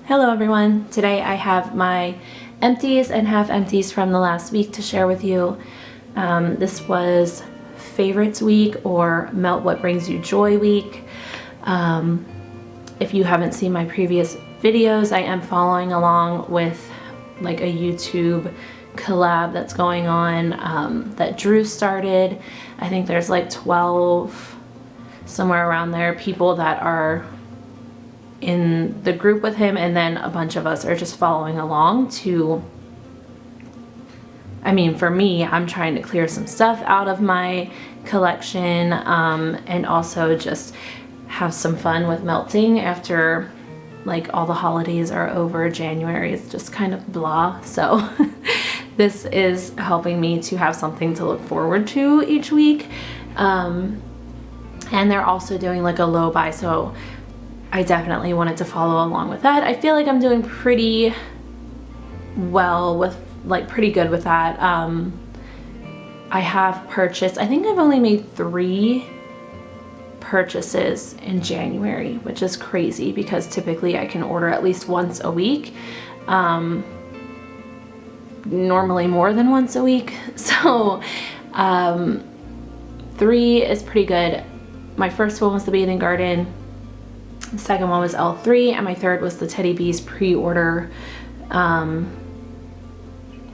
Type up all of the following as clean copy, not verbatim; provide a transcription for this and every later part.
Hello everyone. Today I have my empties and half empties from the last week to share with you. This was favorites week or melt what brings you joy week. If you haven't seen my previous videos, I am following along with like a YouTube collab that's going on that Drew started. I think there's like 12, somewhere around there, people that are in the group with him, and then a bunch of us are just following along to, I mean, for me, I'm trying to clear some stuff out of my collection and also just have some fun with melting after like all the holidays are over. January is just kind of blah, so this is helping me to have something to look forward to each week. And they're also doing like a low buy, so I definitely wanted to follow along with that. I feel like I'm doing pretty well with, like, pretty good with that. I have purchased, I think I've only made 3 purchases in January, which is crazy because typically I can order at least once a week. Normally more than once a week. So 3 is pretty good. My first one was the Bathing Garden. The second one was L3, and my third was the Teddy Bees pre-order.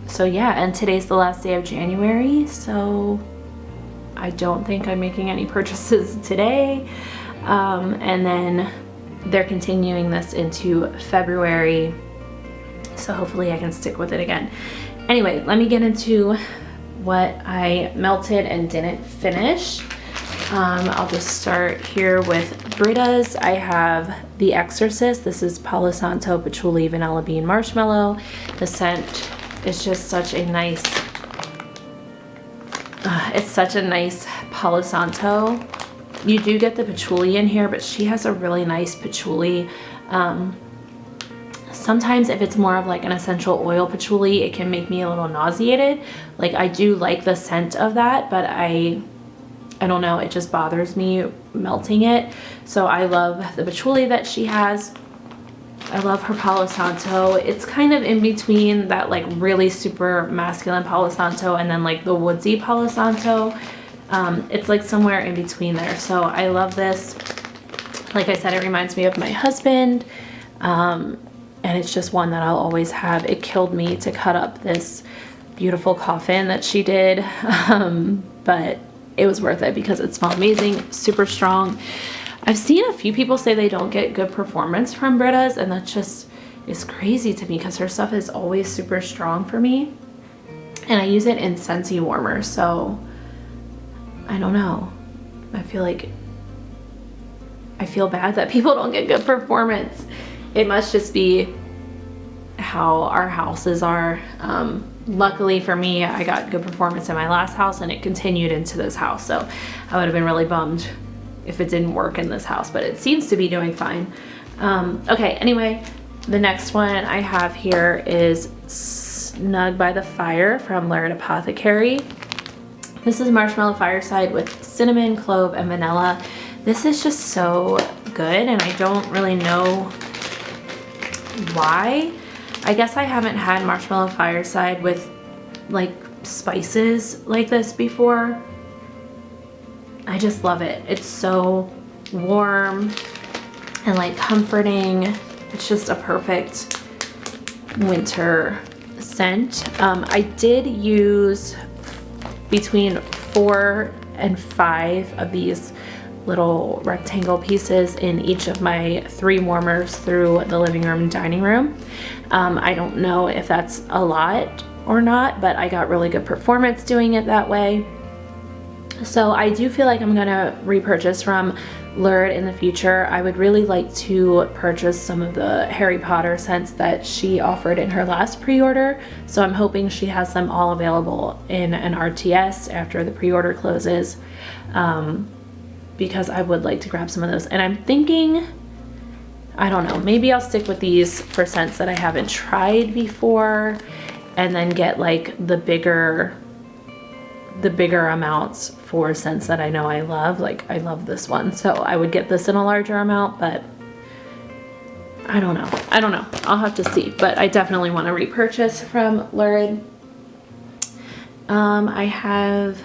So yeah, and today's the last day of January, so I don't think I'm making any purchases today. And then they're continuing this into February, so hopefully I can stick with it again. Anyway, let me get into what I melted and didn't finish. I'll just start here with Britta's. I have The Exorcist. This is Palo Santo, Patchouli, Vanilla Bean, Marshmallow. The scent is just such a nice, it's such a nice Palo Santo. You do get the patchouli in here, but she has a really nice patchouli. Sometimes if it's more of like an essential oil patchouli, it can make me a little nauseated. Like, I do like the scent of that, but I don't know, it just bothers me melting it. So I love the patchouli that she has. I love her Palo Santo. It's kind of in between that like really super masculine Palo Santo and then like the woodsy Palo Santo. It's like somewhere in between there. So I love this. Like I said, it reminds me of my husband. And it's just one that I'll always have. It killed me to cut up this beautiful coffin that she did. But it was worth it because it smelled amazing, super strong. I've seen a few people say they don't get good performance from Britta's, and that just is crazy to me because her stuff is always super strong for me. And I use it in Scentsy warmers, so I don't know. I feel bad that people don't get good performance. It must just be how our houses are. Luckily for me, I got good performance in my last house and it continued into this house, so I would have been really bummed if it didn't work in this house, but it seems to be doing fine. Okay, anyway, the next one I have here is Snug by the Fire from Lurid Apothecary. This is Marshmallow Fireside with cinnamon, clove, and vanilla. This is just so good, and I don't really know why. I guess I haven't had Marshmallow Fireside with like spices like this before. I just love it. It's so warm and like comforting. It's just a perfect winter scent. I did use between 4 and 5 of these little rectangle pieces in each of my 3 warmers through the living room and dining room. I don't know if that's a lot or not, but I got really good performance doing it that way. So I do feel like I'm gonna repurchase from Lurid in the future. I would really like to purchase some of the Harry Potter scents that she offered in her last pre-order. So I'm hoping she has them all available in an RTS after the pre-order closes. Because I would like to grab some of those. And I'm thinking, I don't know, maybe I'll stick with these for scents that I haven't tried before and then get like the bigger amounts for scents that I know I love. Like, I love this one, so I would get this in a larger amount, but I don't know. I'll have to see, but I definitely want to repurchase from Lurid. I have,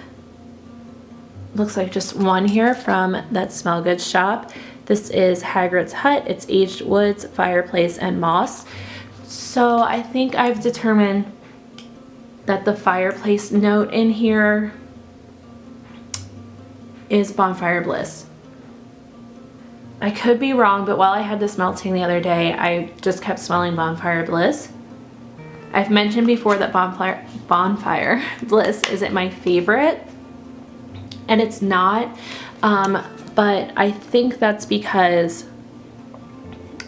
looks like just one here from that Smell Good shop. This is Hagrid's Hut. It's aged woods, fireplace, and moss. So I think I've determined that the fireplace note in here is Bonfire Bliss. I could be wrong, but while I had this melting the other day, I just kept smelling Bonfire Bliss. I've mentioned before that Bonfire Bliss isn't my favorite, and it's not, but I think that's because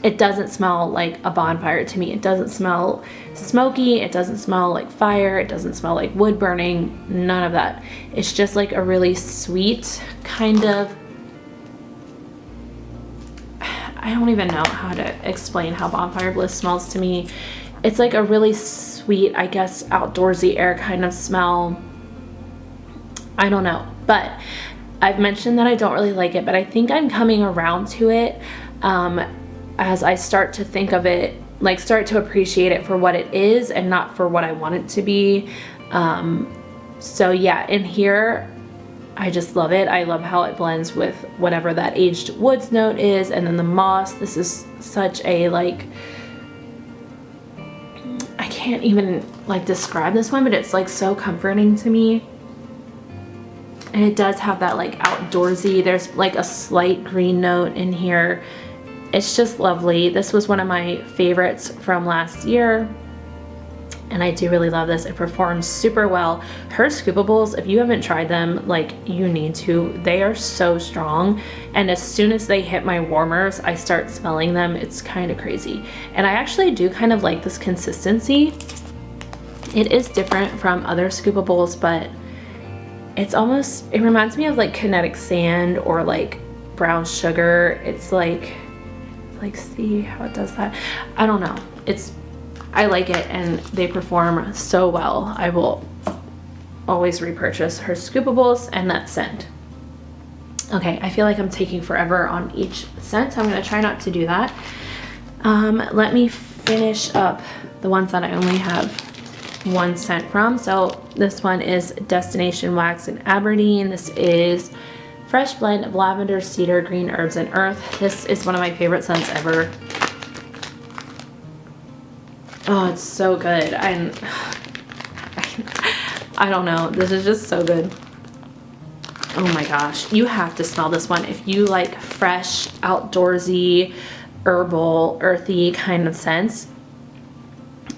it doesn't smell like a bonfire to me. It doesn't smell smoky, it doesn't smell like fire, it doesn't smell like wood burning, none of that. It's just like a really sweet kind of, I don't even know how to explain how Bonfire Bliss smells to me. It's like a really sweet, I guess, outdoorsy air kind of smell. I don't know, but I've mentioned that I don't really like it, but I think I'm coming around to it as I start to think of it, like start to appreciate it for what it is and not for what I want it to be. So yeah, in here, I just love it. I love how it blends with whatever that aged woods note is, and then the moss. This is such a, like, I can't even like describe this one, but it's like so comforting to me. And it does have that like outdoorsy, there's like a slight green note in here. It's just lovely. This was one of my favorites from last year, and I do really love this. It performs super well. Her scoopables, if you haven't tried them, like, you need to. They are so strong, and as soon as they hit my warmers, I start smelling them. It's kind of crazy, and I actually do kind of like this consistency. It is different from other scoopables, but it's almost, it reminds me of like kinetic sand or like brown sugar. It's like see how it does that. I don't know. I like it, and they perform so well. I will always repurchase her scoopables and that scent. Okay, I feel like I'm taking forever on each scent, so I'm gonna try not to do that. Let me finish up the ones that I only have one scent from. So this one is Destination Wax in Aberdeen. This is fresh blend of lavender, cedar, green herbs, and earth. This is one of my favorite scents ever. Oh, it's so good. I don't know. This is just so good. Oh my gosh. You have to smell this one. If you like fresh, outdoorsy, herbal, earthy kind of scents,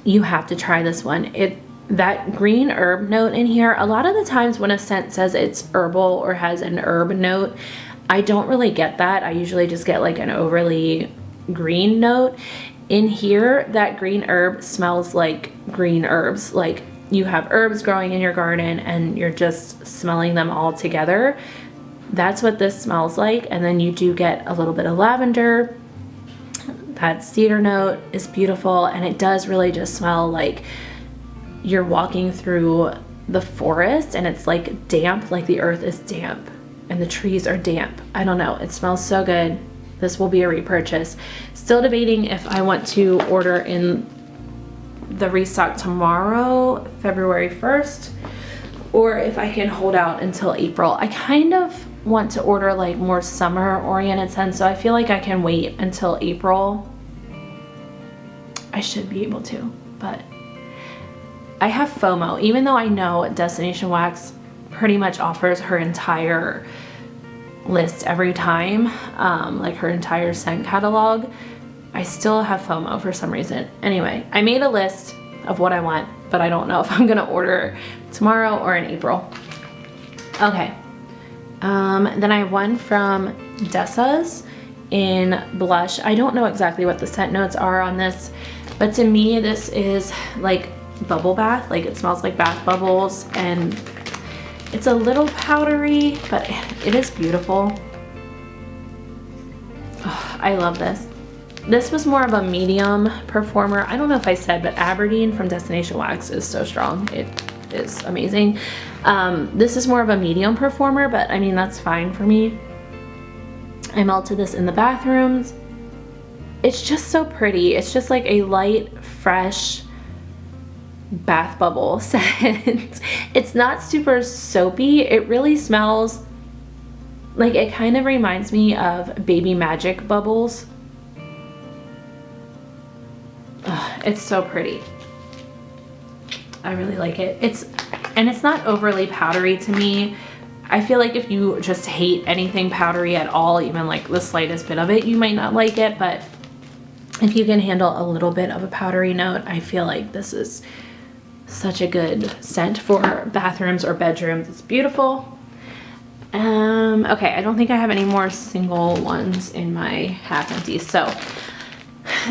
you have to try this one. That green herb note in here, a lot of the times when a scent says it's herbal or has an herb note, I don't really get that. I usually just get like an overly green note. In here, that green herb smells like green herbs. Like you have herbs growing in your garden and you're just smelling them all together. That's what this smells like. And then you do get a little bit of lavender. That cedar note is beautiful, and it does really just smell like you're walking through the forest and it's like damp, like the earth is damp and the trees are damp. I don't know. It smells so good. This will be a repurchase. Still debating if I want to order in the restock tomorrow, February 1st, or if I can hold out until April. I kind of want to order like more summer oriented scents, so I feel like I can wait until April. I should be able to, but I have FOMO. Even though I know Destination Wax pretty much offers her entire list every time, like her entire scent catalog, I still have FOMO for some reason. Anyway, I made a list of what I want, but I don't know if I'm gonna order tomorrow or in April. Okay, then I have one from Dessa's in Blush. I don't know exactly what the scent notes are on this, but to me this is like bubble bath. Like it smells like bath bubbles, and it's a little powdery, but it is beautiful. Oh, I love this. This was more of a medium performer. I don't know if I said, but Aberdeen from Destination Wax is so strong. It is amazing. This is more of a medium performer, but I mean, that's fine for me. I melted this in the bathrooms. it's just so pretty. It's just like a light, fresh bath bubble scent. It's not super soapy. It really smells like, it kind of reminds me of Baby Magic bubbles. Ugh, it's so pretty. I really like it. It's not overly powdery to me. I feel like if you just hate anything powdery at all, even like the slightest bit of it, you might not like it, but if you can handle a little bit of a powdery note, I feel like this is such a good scent for bathrooms or bedrooms. It's beautiful. Okay, I don't think I have any more single ones in my half empties. So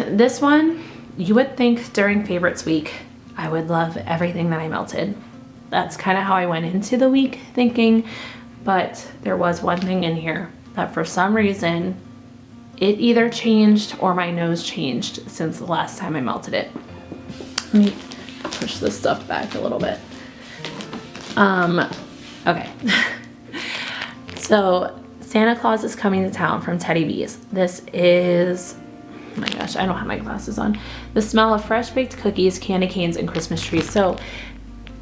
this one, you would think during favorites week, I would love everything that I melted. That's kind of how I went into the week thinking, but there was one thing in here that for some reason it either changed or my nose changed since the last time I melted it. Let me push this stuff back a little bit. Okay. So Santa Claus is coming to town from Teddy B's. This is, oh my gosh, I don't have my glasses on. The smell of fresh baked cookies, candy canes, and Christmas trees. So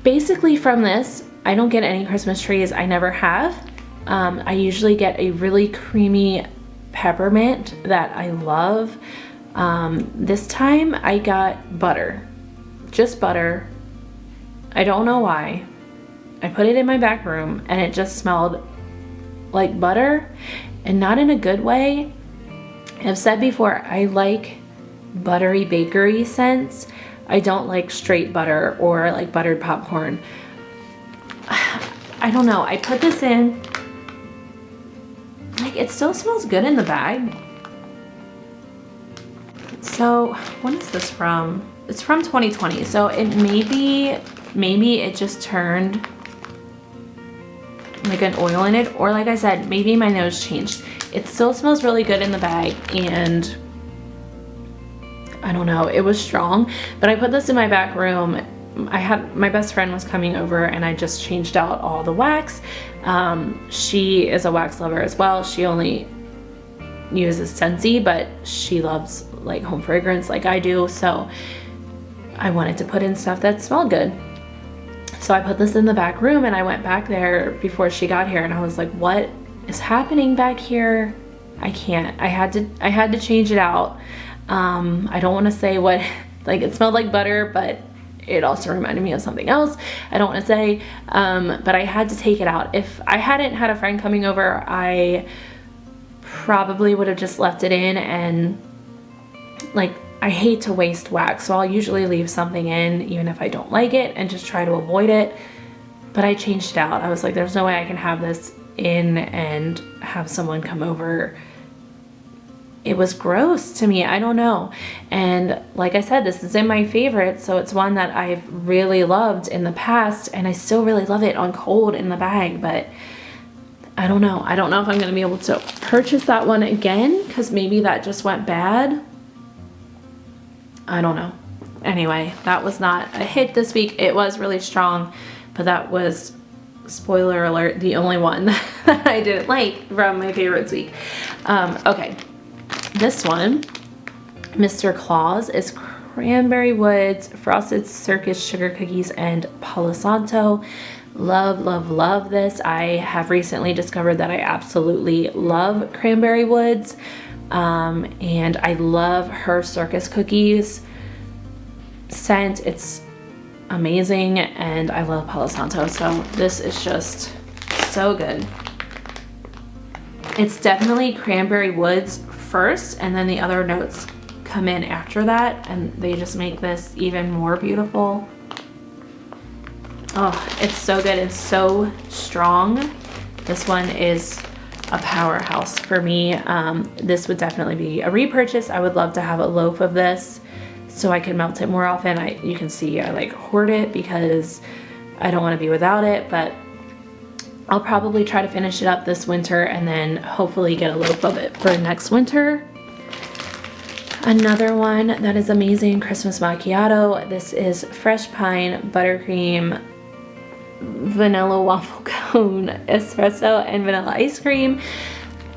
basically from this, I don't get any Christmas trees. I never have. I usually get a really creamy peppermint that I love. This time I got butter, just butter. I don't know why. I put it in my back room and it just smelled like butter, and not in a good way. I've said before, I like buttery bakery scents. I don't like straight butter or like buttered popcorn. I don't know. I put this in, like, it still smells good in the bag. So when is this from? It's from 2020. So it maybe it just turned like an oil in it, or like I said, maybe my nose changed. It still smells really good in the bag, and I don't know, it was strong, but I put this in my back room. My best friend was coming over and I just changed out all the wax. She is a wax lover as well. She only uses Scentsy, but she loves like home fragrance like I do, so I wanted to put in stuff that smelled good. So I put this in the back room and I went back there before she got here and I was like, what is happening back here? I can't. I had to change it out. I don't want to say what, like, it smelled like butter, but it also reminded me of something else. I don't want to say, but I had to take it out. If I hadn't had a friend coming over, I probably would have just left it in, and like, I hate to waste wax, so I'll usually leave something in even if I don't like it and just try to avoid it. But I changed it out. I was like, there's no way I can have this in and have someone come over. It was gross to me. I don't know. And like I said, this is in my favorite, so it's one that I've really loved in the past, and I still really love it on cold in the bag, but I don't know. I don't know if I'm going to be able to purchase that one again, because maybe that just went bad. I don't know. Anyway, that was not a hit this week. It was really strong, but that was, spoiler alert, the only one that I didn't like from my favorites week. Okay, this one, Mr. Claus, is Cranberry Woods, Frosted Circus Sugar Cookies, and Palo Santo. Love, love, love this. I have recently discovered that I absolutely love Cranberry Woods. And I love her circus cookies scent. It's amazing, and I love Palo Santo, so this is just so good. It's definitely Cranberry Woods first, and then the other notes come in after that, and they just make this even more beautiful. Oh, it's so good. It's so strong. This one is a powerhouse for me. This would definitely be a repurchase. I would love to have a loaf of this so I can melt it more often. You can see I like hoard it because I don't want to be without it, but I'll probably try to finish it up this winter and then hopefully get a loaf of it for next winter. Another one that is amazing, Christmas Macchiato. This is fresh pine, buttercream, vanilla waffle cone, espresso, and vanilla ice cream.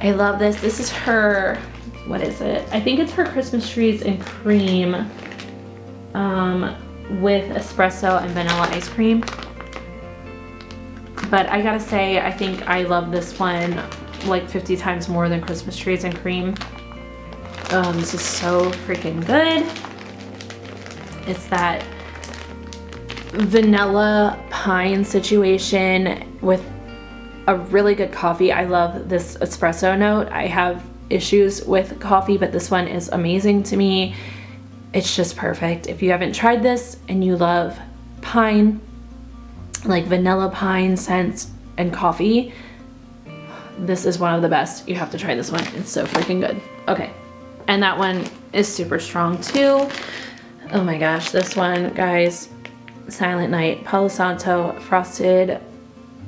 I love this. This is her what is it? I think it's her Christmas trees and cream with espresso and vanilla ice cream. But I gotta say, I think I love this one like 50 times more than Christmas trees and cream. This is so freaking good. It's that vanilla pine situation with a really good coffee. I love this espresso note. I have issues with coffee, but this one is amazing to me. It's just perfect. If you haven't tried this and you love pine, like vanilla pine scents and coffee, this is one of the best. You have to try this one. It's so freaking good. Okay. And that one is super strong too. Oh my gosh, this one, guys, Silent Night, Palo Santo, Frosted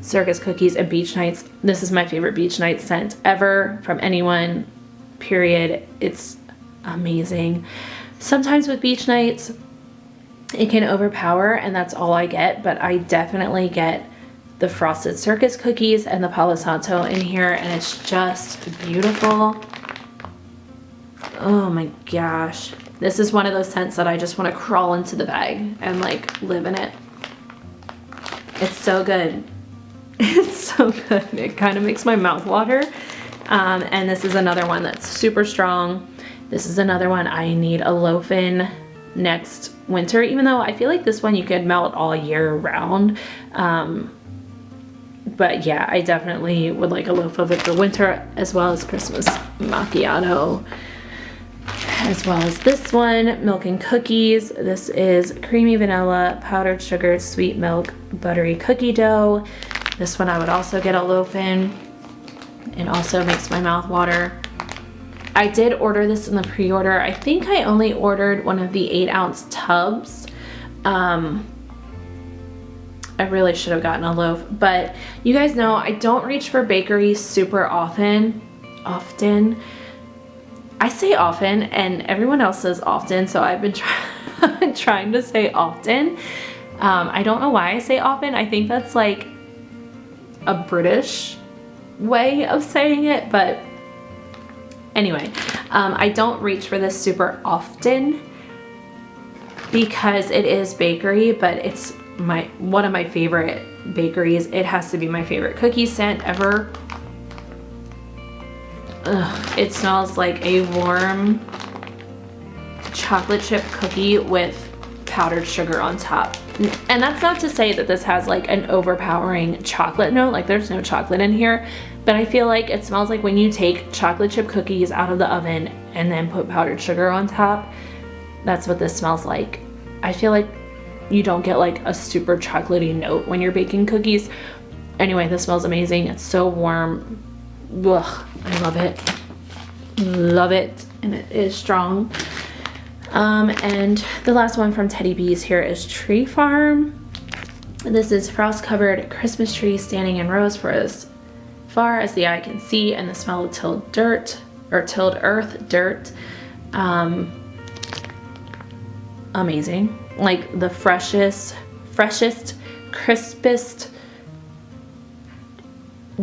Circus Cookies, and Beach Nights. This is my favorite Beach Night scent ever from anyone, period. It's amazing. Sometimes with Beach Nights, it can overpower, and that's all I get, but I definitely get the Frosted Circus Cookies and the Palo Santo in here, and it's just beautiful. Oh my gosh. This is one of those scents that I just want to crawl into the bag and like live in it. It's so good. It's so good. It kind of makes my mouth water. And this is another one that's super strong. This is another one I need a loaf in next winter, even though I feel like this one you could melt all year round. But yeah, I definitely would like a loaf of it for winter, as well as Christmas macchiato. As well as this one, Milk and Cookies. This is creamy vanilla, powdered sugar, sweet milk, buttery cookie dough. This one I would also get a loaf in. It also makes my mouth water. I did order this in the pre-order. I think I only ordered one of the 8-ounce tubs. I really should have gotten a loaf, but you guys know I don't reach for bakery super often. I say often, and everyone else says often, so I've been trying to say often. I don't know why I say often. I think that's like a British way of saying it, but anyway, I don't reach for this super often because it is bakery, but it's one of my favorite bakeries. It has to be my favorite cookie scent ever. Ugh, it smells like a warm chocolate chip cookie with powdered sugar on top. And that's not to say that this has like an overpowering chocolate note, like there's no chocolate in here, but I feel like it smells like when you take chocolate chip cookies out of the oven and then put powdered sugar on top. That's what this smells like. I feel like you don't get like a super chocolatey note when you're baking cookies. Anyway, this smells amazing. It's so warm. Ugh, I love it. Love it. And it is strong. And the last one from Teddy Bees here is Tree Farm. This is frost-covered Christmas tree standing in rows for as far as the eye can see, and the smell of tilled earth, dirt. Amazing. Like the freshest, crispest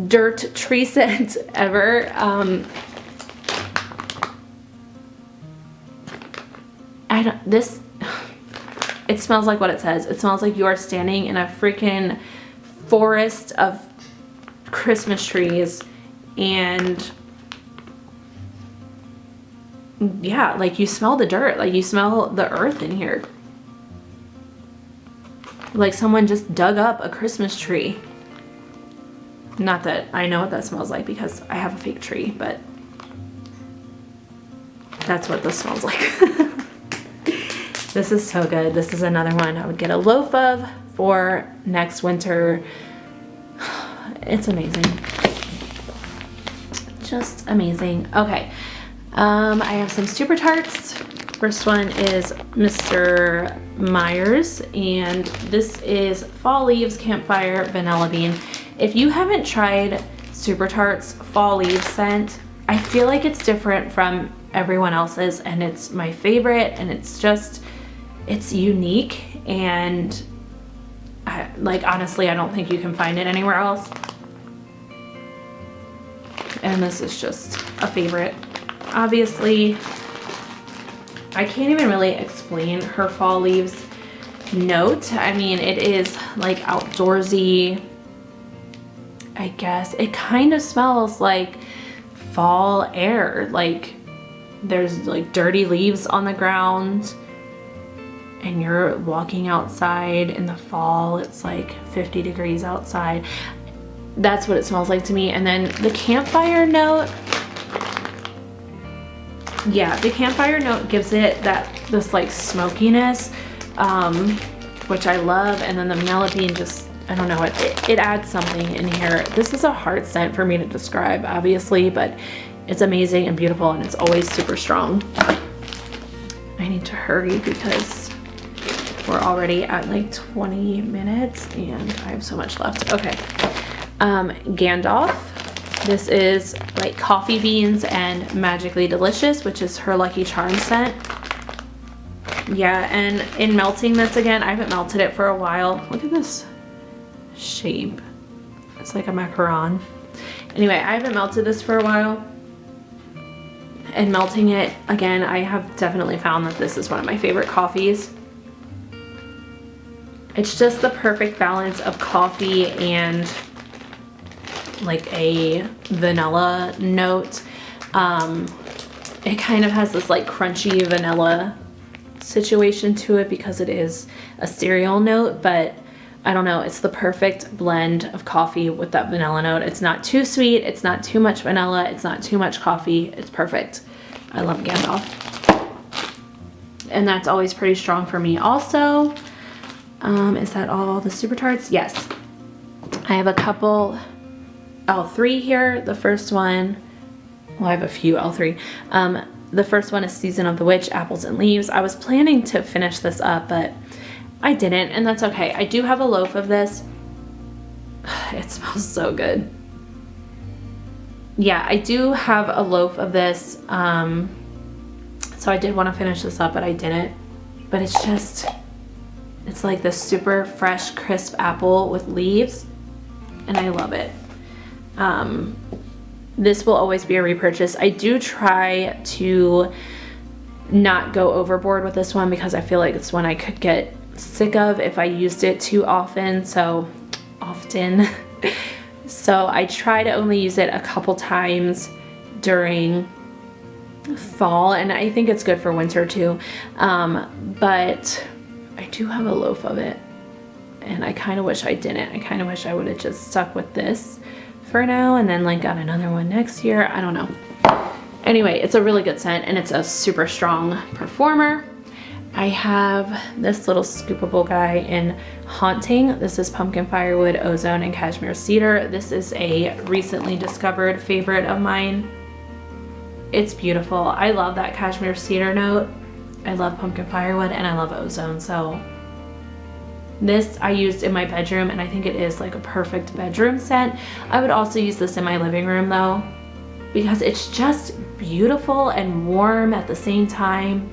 dirt tree scent ever. It smells like what it says. It smells like you are standing in a freaking forest of Christmas trees, and yeah, like you smell the dirt, like you smell the earth in here. Like someone just dug up a Christmas tree. Not that I know what that smells like because I have a fake tree, but that's what this smells like. This is so good. This is another one I would get a loaf of for next winter. It's amazing. Just amazing. Okay. I have some Super Tarts. First one is Mr. Myers, and this is Fall Leaves Campfire Vanilla Bean. If you haven't tried Super Tarts Fall Leaves scent, I feel like it's different from everyone else's, and it's my favorite, and it's unique, and honestly, I don't think you can find it anywhere else. And this is just a favorite. obviously, I can't even really explain her fall leaves note. I mean, it is like outdoorsy, I guess. It kind of smells like fall air. Like there's like dirty leaves on the ground and you're walking outside in the fall. It's like 50 degrees outside. That's what it smells like to me. And then the campfire note, yeah, the campfire note gives it this like smokiness, which I love. And then the vanilla bean just, I don't know, it adds something in here. This is a hard scent for me to describe, obviously, but it's amazing and beautiful, and it's always super strong. I need to hurry because we're already at like 20 minutes and I have so much left. Okay. Gandalf. This is like coffee beans and magically delicious, which is her Lucky Charm scent. Yeah, and in melting this again, I haven't melted it for a while. Look at this shape. It's like a macaron. Anyway, I haven't melted this for a while. And melting it again, I have definitely found that this is one of my favorite coffees. It's just the perfect balance of coffee and like a vanilla note. It kind of has this like crunchy vanilla situation to it because it is a cereal note, but I don't know, it's the perfect blend of coffee with that vanilla note. It's not too sweet, it's not too much vanilla, it's not too much coffee. It's perfect. I love Gandalf. And that's always pretty strong for me also. Is that all the super tarts? Yes. I have a couple L3 here. The first one, well, I have a few L3. The first one is Season of the Witch, Apples and Leaves. I was planning to finish this up, but I didn't, and that's okay. I do have a loaf of this. It smells so good. Yeah, I do have a loaf of this. So I did want to finish this up, but I didn't. But it's just, it's like this super fresh, crisp apple with leaves, and I love it. This will always be a repurchase. I do try to not go overboard with this one because I feel like it's one I could get sick of if I used it too often. So I try to only use it a couple times during fall, and I think it's good for winter too. But I do have a loaf of it, and I kind of wish I didn't. I kind of wish I would have just stuck with this for now and then like got another one next year. I don't know. Anyway, it's a really good scent and it's a super strong performer. I have this little scoopable guy in Haunting. This is pumpkin firewood, ozone, and cashmere cedar. This is a recently discovered favorite of mine. It's beautiful. I love that cashmere cedar note. I love pumpkin firewood and I love ozone. So this I used in my bedroom, and I think it is like a perfect bedroom scent. I would also use this in my living room though, because it's just beautiful and warm at the same time.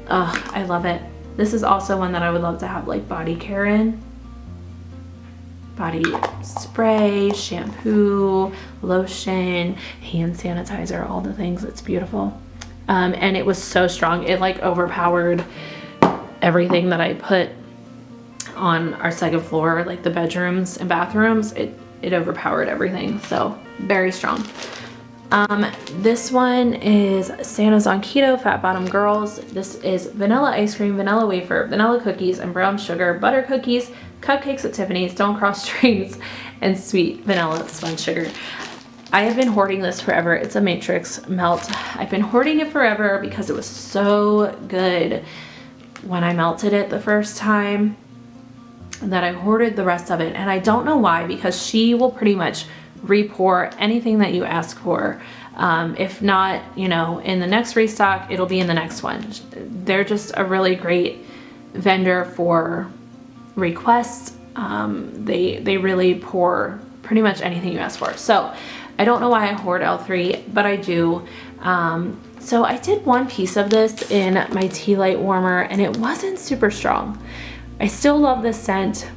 Ugh, I love it. This is also one that I would love to have like body care in. Body spray, shampoo, lotion, hand sanitizer, all the things. It's beautiful. And it was so strong. It like overpowered everything that I put on our second floor, like the bedrooms and bathrooms. It overpowered everything. So very strong. This one is Santa's on Keto, Fat Bottom Girls. This is vanilla ice cream, vanilla wafer, vanilla cookies, and brown sugar, butter cookies, cupcakes at Tiffany's, don't cross streams, and sweet vanilla sponge sugar. I have been hoarding this forever. It's a Matrix melt. I've been hoarding it forever because it was so good when I melted it the first time that I hoarded the rest of it. And I don't know why, because she will pretty much re-pour anything that you ask for. If not, you know, in the next restock, it'll be in the next one. They're just a really great vendor for requests. They really pour pretty much anything you ask for. So I don't know why I hoard L3, but I do. So I did one piece of this in my tea light warmer, and it wasn't super strong. I still love this scent.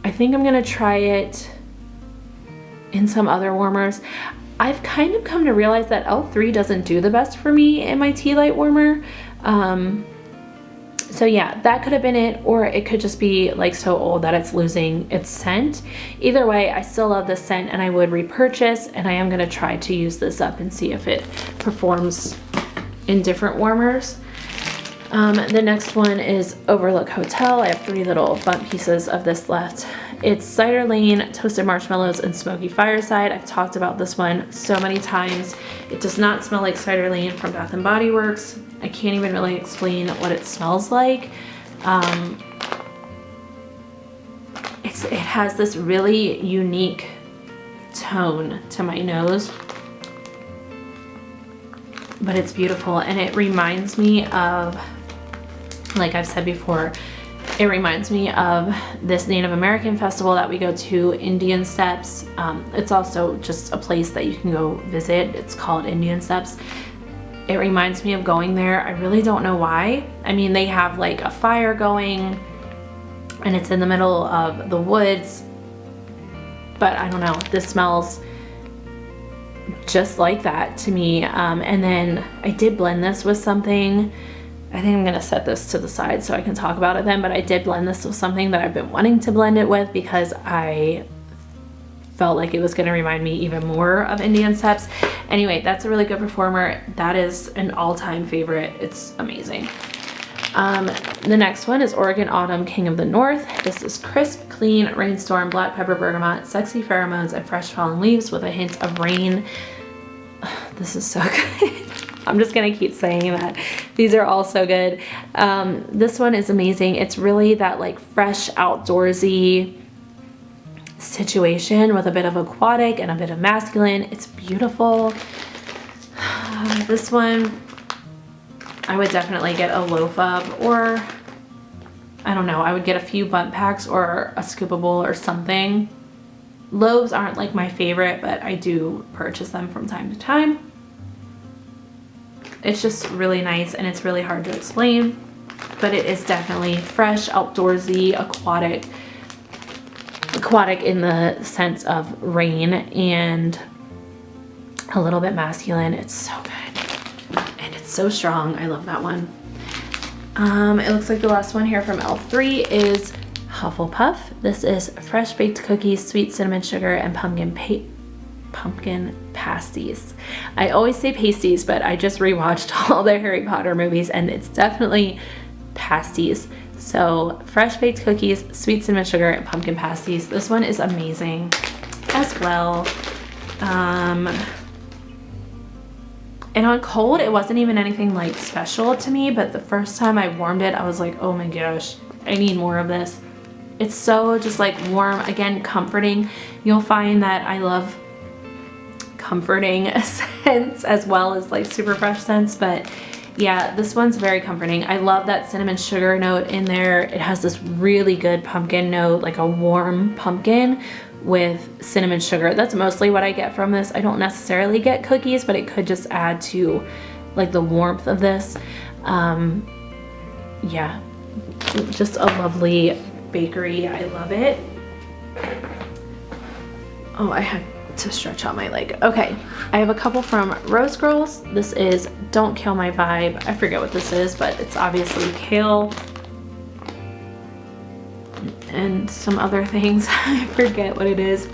I think I'm gonna try it in some other warmers. I've kind of come to realize that L3 doesn't do the best for me in my tea light warmer. So yeah, that could have been it, or it could just be like so old that it's losing its scent. Either way, I still love this scent and I would repurchase, and I am gonna try to use this up and see if it performs in different warmers. The next one is Overlook Hotel. I have 3 little bump pieces of this left. It's Cider Lane, Toasted Marshmallows, and Smoky Fireside. I've talked about this one so many times. It does not smell like Cider Lane from Bath & Body Works. I can't even really explain what it smells like. It has this really unique tone to my nose, but it's beautiful, and it reminds me of, like I've said before, it reminds me of this Native American festival that we go to, Indian Steps. It's also just a place that you can go visit. It's called Indian Steps. It reminds me of going there. I really don't know why. I mean, they have like a fire going and it's in the middle of the woods, but I don't know, this smells just like that to me. And then I did blend this with something. I think I'm gonna set this to the side so I can talk about it then, but I did blend this with something that I've been wanting to blend it with because I felt like it was gonna remind me even more of Indian Steps. Anyway, that's a really good performer. That is an all-time favorite. It's amazing. The next one is Oregon Autumn King of the North. This is crisp, clean, rainstorm, black pepper, bergamot, sexy pheromones, and fresh fallen leaves with a hint of rain. This is so good. I'm just gonna keep saying that. These are all so good. This one is amazing. It's really that like fresh, outdoorsy situation with a bit of aquatic and a bit of masculine. It's beautiful. This one, I would definitely get a loaf of, or I don't know, I would get a few bump packs or a scoopable or something. Loaves aren't like my favorite, but I do purchase them from time to time. It's just really nice, and it's really hard to explain, but it is definitely fresh, outdoorsy, aquatic in the sense of rain, and a little bit masculine. It's so good, and it's so strong. I love that one. It looks like the last one here from L3 is Hufflepuff. This is fresh baked cookies, sweet cinnamon sugar, and pumpkin pasties. I always say pasties, but I just rewatched all the Harry Potter movies, and it's definitely pasties. So fresh baked cookies, sweet cinnamon sugar, and pumpkin pasties. This one is amazing as well. And on cold, it wasn't even anything like special to me, but the first time I warmed it, I was like, oh my gosh, I need more of this. It's so just like warm, again, comforting. You'll find that I love comforting scents as well as like super fresh scents, but yeah, this one's very comforting. I love that cinnamon sugar note in there. It has this really good pumpkin note, like a warm pumpkin with cinnamon sugar. That's mostly what I get from this. I don't necessarily get cookies, but it could just add to like the warmth of this. Yeah, just a lovely bakery. I love it. Oh, I had to stretch out my leg. Okay, I have a couple from Rose Girls. This is Don't Kill My Vibe. I forget what this is, but it's obviously kale and some other things. I forget what it is,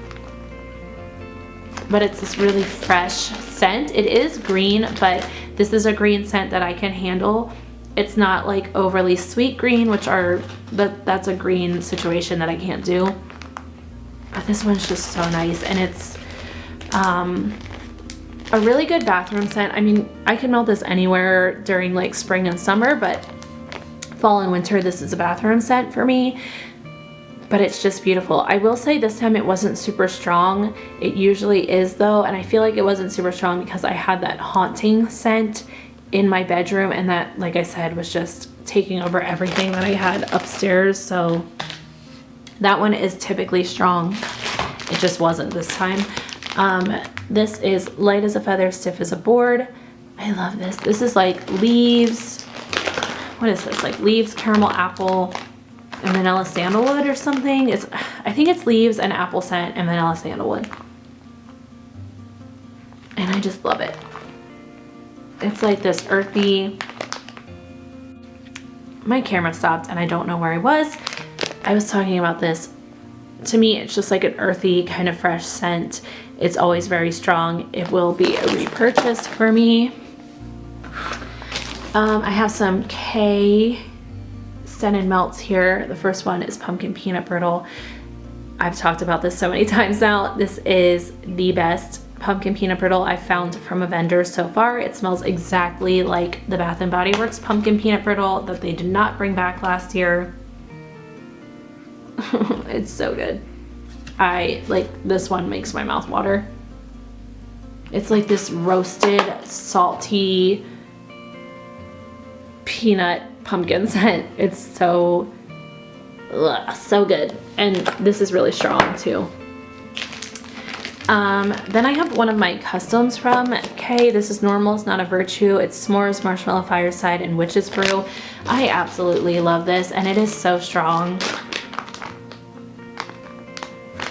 but it's this really fresh scent. It is green, but this is a green scent that I can handle. It's not like overly sweet green, which are that's a green situation that I can't do, but this one's just so nice, and it's a really good bathroom scent. I mean, I can melt this anywhere during like spring and summer, but fall and winter, this is a bathroom scent for me. But it's just beautiful. I will say this time it wasn't super strong. It usually is though, and I feel like it wasn't super strong because I had that haunting scent in my bedroom, and that, like I said, was just taking over everything that I had upstairs. So that one is typically strong. It just wasn't this time. This is Light as a Feather, Stiff as a Board. I love this. This is like leaves. What is this? Like leaves, caramel apple, and vanilla sandalwood or something. I think it's leaves and apple scent and vanilla sandalwood. and I just love it. It's like this earthy, my camera stopped and I don't know where I was. I was talking about this. To me, it's just like an earthy kind of fresh scent. It's always very strong. It will be a repurchase for me. I have some K scented melts here. The first one is pumpkin peanut brittle. I've talked about this so many times now. This is the best pumpkin peanut brittle I've found from a vendor so far. It smells exactly like the Bath & Body Works pumpkin peanut brittle that they did not bring back last year. It's so good. I like this one, makes my mouth water. It's like this roasted, salty peanut pumpkin scent. It's so good. And this is really strong too. Then I have one of my customs from Kay. This is Normal, It's Not a Virtue. It's S'mores, Marshmallow Fireside, and Witch's Brew. I absolutely love this, and it is so strong.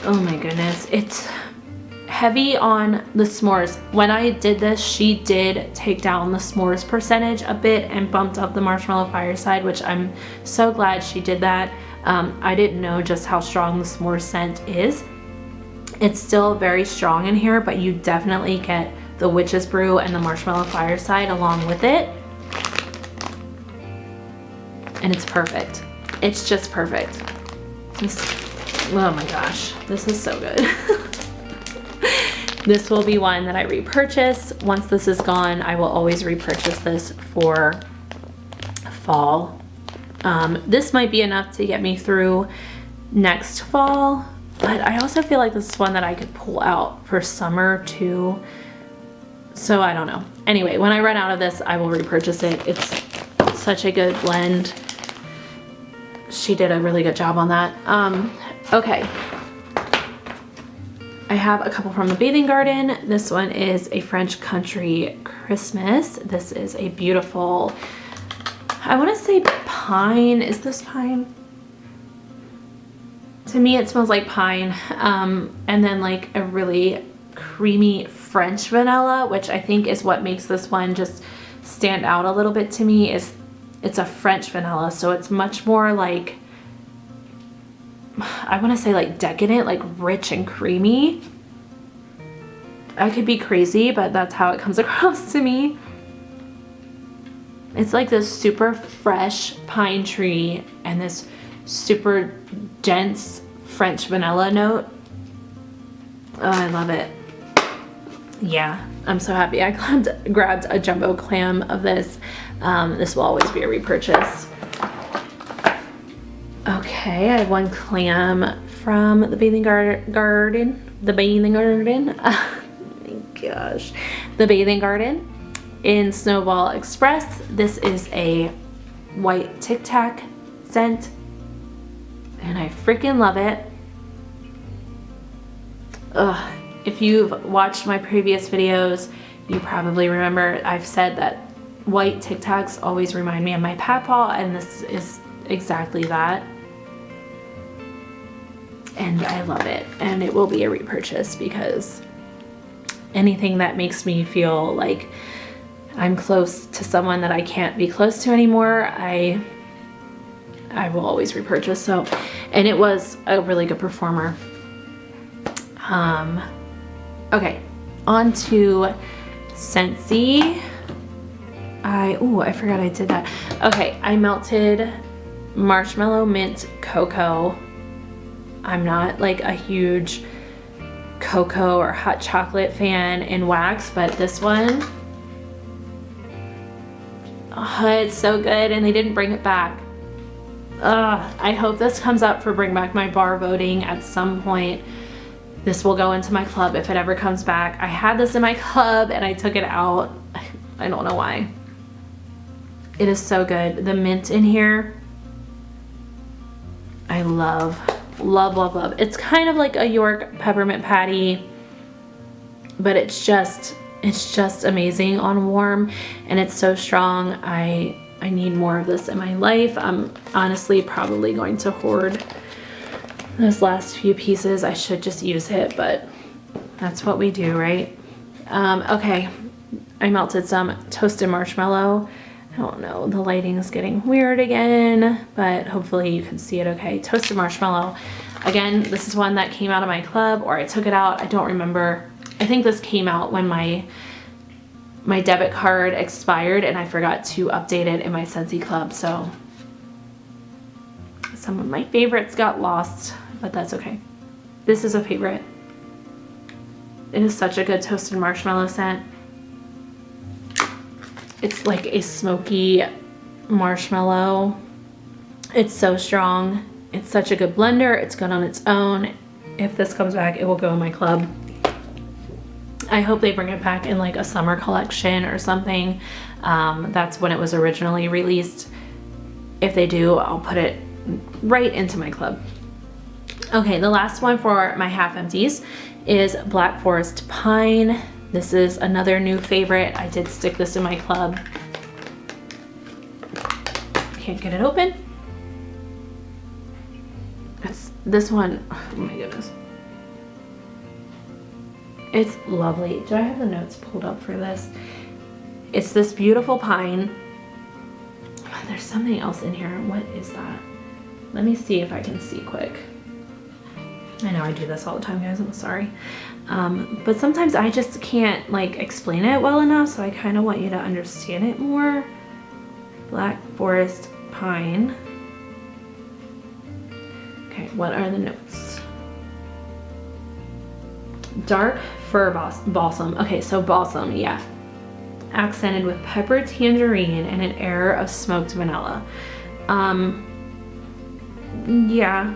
Oh my goodness. It's heavy on the s'mores. When I did this, she did take down the s'mores percentage a bit and bumped up the Marshmallow Fireside, which I'm so glad she did that. I didn't know just how strong the s'mores scent is. It's still very strong in here, but you definitely get the Witch's Brew and the Marshmallow Fireside along with it. And it's perfect. It's just perfect. Oh my gosh, this is so good. This will be one that I repurchase. Once this is gone, I will always repurchase this for fall. This might be enough to get me through next fall, but I also feel like this is one that I could pull out for summer too. So I don't know. Anyway, when I run out of this, I will repurchase it. It's such a good blend. She did a really good job on that. Okay. I have a couple from the Bathing Garden. This one is a French Country Christmas. This is a beautiful, I want to say pine. Is this pine? To me, it smells like pine. And then like a really creamy French vanilla, which I think is what makes this one just stand out a little bit to me. Is it's a French vanilla, so it's much more like, I want to say like decadent, like rich and creamy. I could be crazy, but that's how it comes across to me. It's like this super fresh pine tree and this super dense French vanilla note. Oh, I love it. Yeah, I'm so happy I grabbed a jumbo clam of this. This will always be a repurchase. Okay, I have one clam from the Bathing Garden. The Bathing Garden. Oh my gosh. The Bathing Garden in Snowball Express. This is a white Tic Tac scent, and I freaking love it. Ugh. If you've watched my previous videos, you probably remember I've said that white Tic Tacs always remind me of my Papaw, and this is exactly that. And I love it, and it will be a repurchase because anything that makes me feel like I'm close to someone that I can't be close to anymore, I will always repurchase. So, and it was a really good performer. Okay, on to Scentsy. I forgot I did that. Okay, I melted marshmallow mint cocoa. I'm not like a huge cocoa or hot chocolate fan in wax, but this one, oh, it's so good, and they didn't bring it back. I hope this comes up for Bring Back My Bar voting at some point. This will go into my club if it ever comes back. I had this in my club and I took it out. I don't know why. It is so good. The mint in here, I love, love, love, love. It's kind of like a York peppermint patty, but it's just amazing on warm, and it's so strong. I need more of this in my life. I'm honestly probably going to hoard those last few pieces. I should just use it, but that's what we do, right? Okay, I melted some toasted marshmallow. I don't know, the lighting is getting weird again, but hopefully you can see it okay. Toasted marshmallow. Again, this is one that came out of my club, or I took it out. I don't remember. I think this came out when my debit card expired and I forgot to update it in my Scentsy club, so some of my favorites got lost, but that's okay. This is a favorite. It is such a good toasted marshmallow scent. It's like a smoky marshmallow. It's so strong. It's such a good blender. It's good on its own. If this comes back, it will go in my club. I hope they bring it back in like a summer collection or something. That's when it was originally released. If they do, I'll put it right into my club. Okay, the last one for my half empties is Black Forest Pine. This is another new favorite. I did stick this in my club. Can't get it open. It's this one. Oh my goodness. It's lovely. Do I have the notes pulled up for this? It's this beautiful pine. Oh, there's something else in here. What is that? Let me see if I can see quick. I know I do this all the time, guys. I'm sorry. But sometimes I just can't like explain it well enough, so I kind of want you to understand it more. Black Forest Pine. Okay, what are the notes? Dark fir balsam. Okay, so balsam, yeah. Accented with pepper, tangerine, and an air of smoked vanilla. Yeah.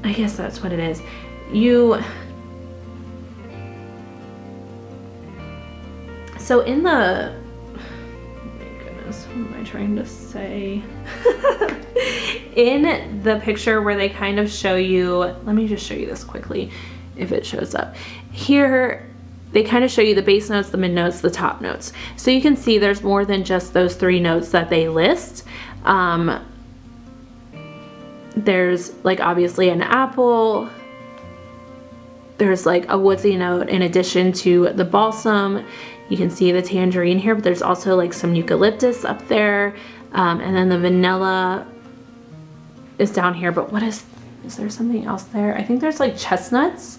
I guess that's what it is. So in the, oh my goodness, what am I trying to say? In the picture where they kind of show you, let me just show you this quickly if it shows up. Here, they kind of show you the base notes, the mid notes, the top notes. So you can see there's more than just those 3 notes that they list. There's like obviously an apple. There's like a woodsy note in addition to the balsam. You can see the tangerine here, but there's also like some eucalyptus up there. And then the vanilla is down here, but what is there something else there? I think there's like chestnuts.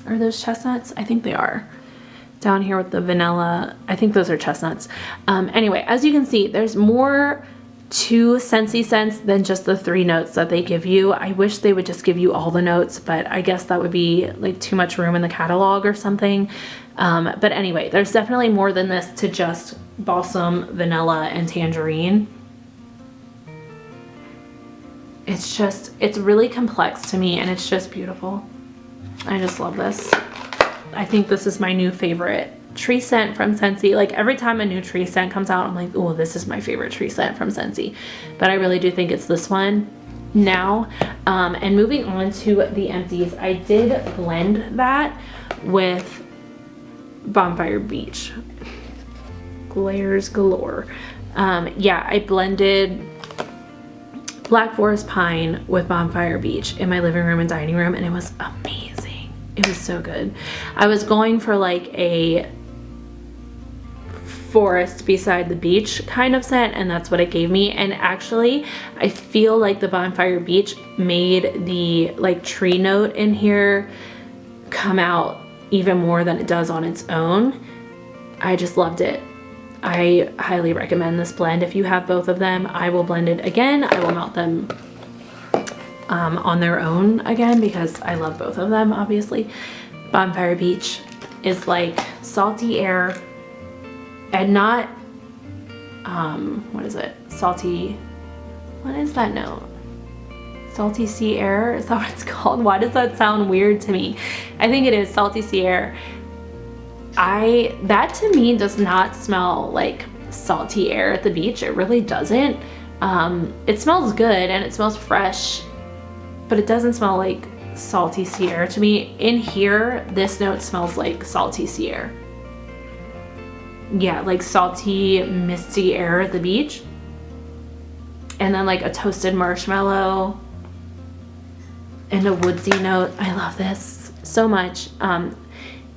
Are those chestnuts? I think they are. Down here with the vanilla, I think those are chestnuts. Anyway, as you can see, there's more to Scentsy scents than just the 3 notes that they give you. I wish they would just give you all the notes, but I guess that would be like too much room in the catalog or something. But anyway, there's definitely more than this to just balsam, vanilla, and tangerine. It's really complex to me, and it's just beautiful. I just love this. I think this is my new favorite tree scent from Scentsy. Like every time a new tree scent comes out, I'm like, oh, this is my favorite tree scent from Scentsy. But I really do think it's this one now. And moving on to the empties, I did blend that with Bonfire Beach. Glares galore. Yeah, I blended Black Forest Pine with Bonfire Beach in my living room and dining room, and it was amazing. It was so good. I was going for like a forest beside the beach kind of scent, and that's what it gave me. And actually, I feel like the Bonfire Beach made the like tree note in here come out even more than it does on its own. I just loved it. I highly recommend this blend. If you have both of them, I will blend it again. I will melt them on their own again because I love both of them, obviously. Bonfire Beach is like salty air and not, what is it? Salty, what is that note? Salty sea air, is that what it's called? Why does that sound weird to me? I think it is salty sea air. That to me does not smell like salty air at the beach. It really doesn't. It smells good and it smells fresh, but it doesn't smell like salty sea air to me. In here, this note smells like salty sea air. Yeah, like salty, misty air at the beach. And then like a toasted marshmallow and a woodsy note. I love this. so much.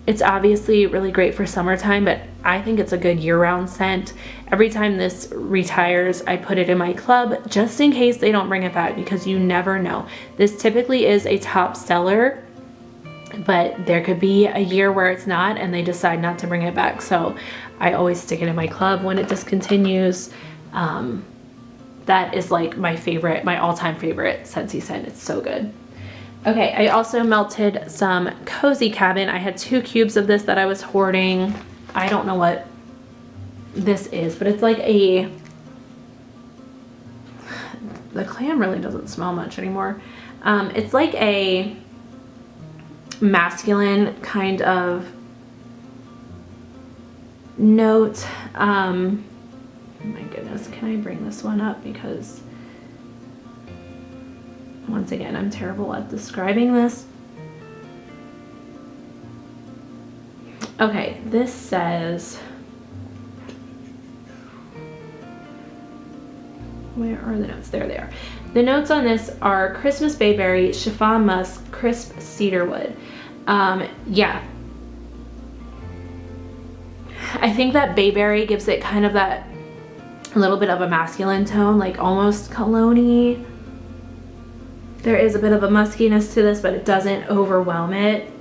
It's obviously really great for summertime, but I think it's a good year-round scent. Every time this retires, I put it in my club just in case they don't bring it back, because you never know. This typically is a top seller, but there could be a year where it's not and they decide not to bring it back. So I always stick it in my club when it discontinues. That is like my favorite, my all-time favorite Scentsy scent. It's so good. Okay, I also melted some Cozy Cabin. I had 2 cubes of this that I was hoarding. I don't know what this is, but it's like the clam really doesn't smell much anymore. It's like a masculine kind of note. Oh my goodness, can I bring this one up? Because once again, I'm terrible at describing this. Okay, this says, where are the notes? There they are. The notes on this are Christmas bayberry, chiffon musk, crisp cedarwood. Yeah. I think that bayberry gives it kind of that little bit of a masculine tone, like almost cologne-y. There is a bit of a muskiness to this, but it doesn't overwhelm it.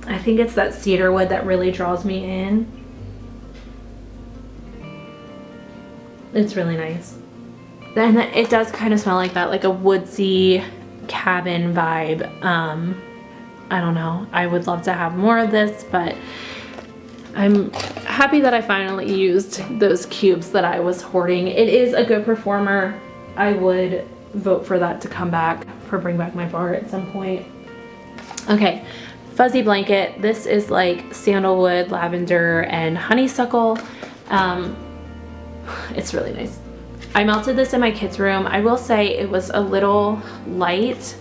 I think it's that cedarwood that really draws me in. It's really nice. Then it does kind of smell like that, like a woodsy cabin vibe. I don't know. I would love to have more of this, but I'm happy that I finally used those cubes that I was hoarding. It is a good performer. I would vote for that to come back, for bring back my bar at some point. Okay, fuzzy blanket. This is like sandalwood, lavender, and honeysuckle. It's really nice. I melted this in my kids' room. I will say it was a little light,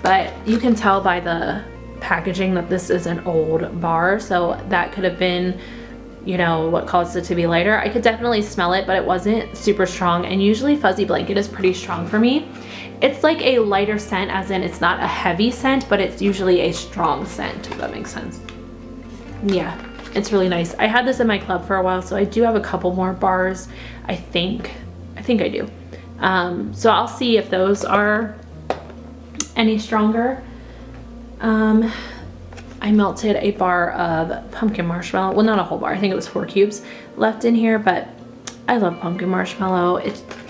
but you can tell by the packaging that this is an old bar, so that could have been, you know, what caused it to be lighter. I could definitely smell it, but it wasn't super strong, and usually fuzzy blanket is pretty strong for me. It's like a lighter scent, as in it's not a heavy scent, but it's usually a strong scent, if that makes sense. Yeah, it's really nice. I had this in my club for a while, so I do have a couple more bars. I think I do. So I'll see if those are any stronger. I melted a bar of pumpkin marshmallow. Well, not a whole bar. I think it was 4 cubes left in here, but I love pumpkin marshmallow.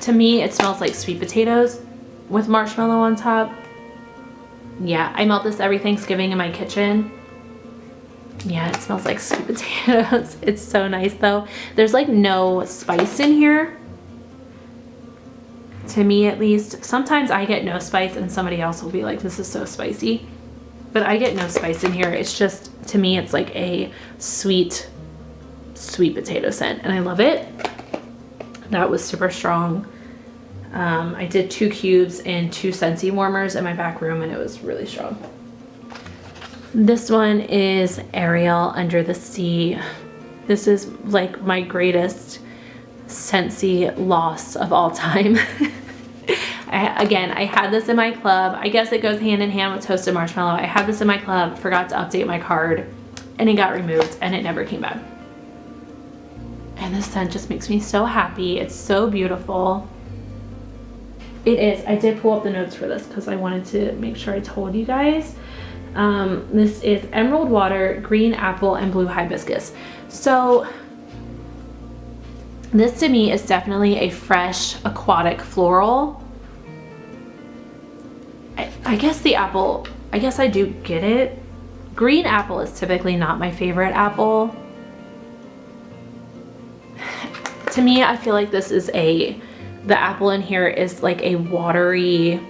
To me, it smells like sweet potatoes with marshmallow on top. Yeah, I melt this every Thanksgiving in my kitchen. Yeah, it smells like sweet potatoes. It's so nice though. There's like no spice in here. To me at least. Sometimes I get no spice and somebody else will be like, this is so spicy. But I get no spice in here. It's just, to me, it's like a sweet potato scent, and I love it. That was super strong. I did 2 cubes and 2 Scentsy warmers in my back room, and it was really strong. This one is Ariel, Under the Sea. This is like my greatest Scentsy loss of all time. Again, I had this in my club. I guess it goes hand in hand with toasted marshmallow. I had this in my club, forgot to update my card, and it got removed, and it never came back. And this scent just makes me so happy. It's so beautiful. It is. I did pull up the notes for this because I wanted to make sure I told you guys. This is emerald water, green apple, and blue hibiscus. So this to me is definitely a fresh aquatic floral. I guess the apple, I guess I do get it. Green apple is typically not my favorite apple. To me, I feel like this is the apple in here is like a watery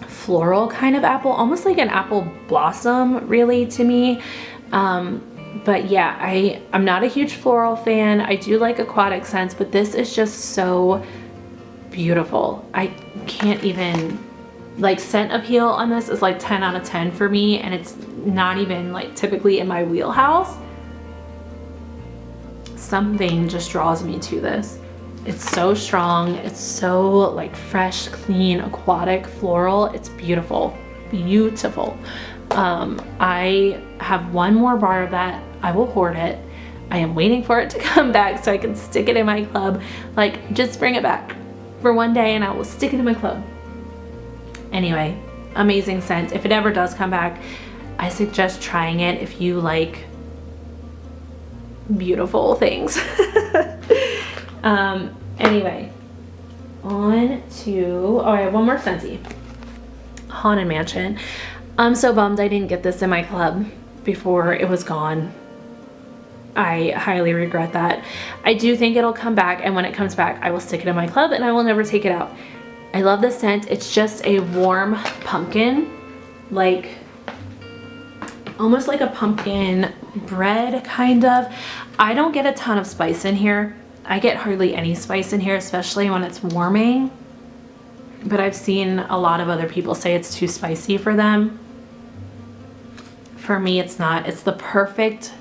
floral kind of apple, almost like an apple blossom really to me. But yeah, I'm not a huge floral fan. I do like aquatic scents, but this is just so beautiful. I can't even, like, scent appeal on this is like 10 out of 10 for me, and it's not even like typically in my wheelhouse. Something just draws me to this. It's so strong. It's so like fresh, clean, aquatic, floral. It's beautiful. beautiful. I have one more bar of that. I will hoard it. I am waiting for it to come back so I can stick it in my club. Like, just bring it back for one day and I will stick it in my club. Anyway, amazing scent. If it ever does come back, I suggest trying it if you like beautiful things. Anyway, on to, oh, I have one more Scentsy. Haunted Mansion. I'm so bummed I didn't get this in my club before it was gone. I highly regret that. I do think it'll come back, and when it comes back, I will stick it in my club and I will never take it out. I love the scent. It's just a warm pumpkin, like almost like a pumpkin bread kind of. I don't get a ton of spice in here. I get hardly any spice in here, especially when it's warming. But I've seen a lot of other people say it's too spicy for them. For me, it's not. It's the perfect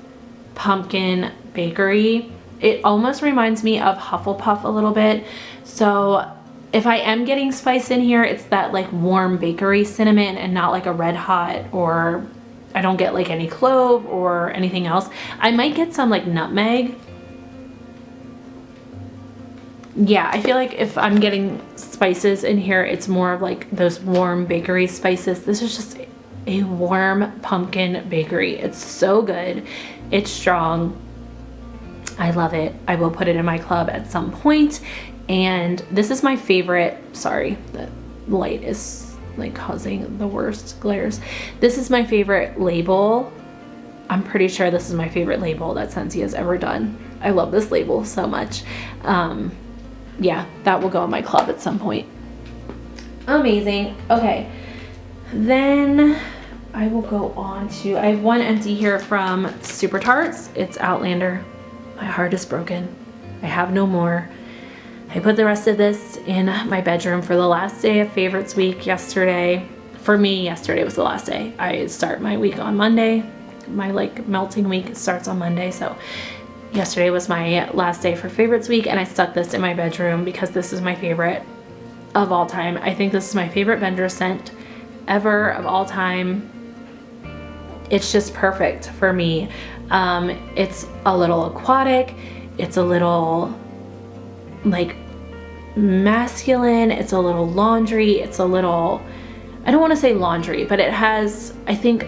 pumpkin bakery. It almost reminds me of Hufflepuff a little bit. So if I am getting spice in here, it's that like warm bakery cinnamon and not like a red hot, or I don't get like any clove or anything else. I might get some like nutmeg. Yeah, I feel like if I'm getting spices in here, it's more of like those warm bakery spices. This is just a warm pumpkin bakery. It's so good. It's strong. I love it. I will put it in my club at some point. And this is my favorite. Sorry, the light is like causing the worst glares. This is my favorite label. I'm pretty sure this is my favorite label that Scentsy has ever done. I love this label so much. Yeah, that will go in my club at some point. Amazing. Okay, then I will go on to, I have one empty here from Super Tarts. It's Outlander. My heart is broken. I have no more. I put the rest of this in my bedroom for the last day of favorites week yesterday. For me, yesterday was the last day. I start my week on Monday. My like melting week starts on Monday, so yesterday was my last day for favorites week, and I stuck this in my bedroom because this is my favorite of all time. I think this is my favorite vendor scent ever of all time. It's just perfect for me. It's a little aquatic. It's a little like masculine. It's a little laundry. It's a little, I don't want to say laundry, but it has, I think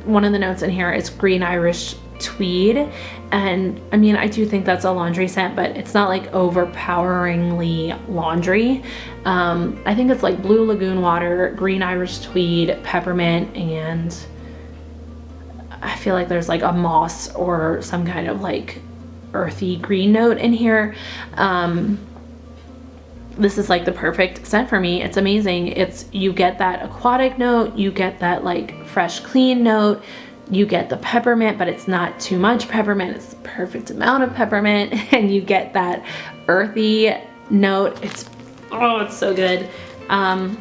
one of the notes in here is green Irish tweed, and I mean, I do think that's a laundry scent, but it's not like overpoweringly laundry. I think it's like Blue Lagoon water, green Irish tweed, peppermint, and I feel like there's like a moss or some kind of like earthy green note in here. This is like the perfect scent for me. It's amazing. It's, you get that aquatic note, you get that like fresh clean note, you get the peppermint, but it's not too much peppermint. It's the perfect amount of peppermint, and you get that earthy note. It's, oh, it's so good. I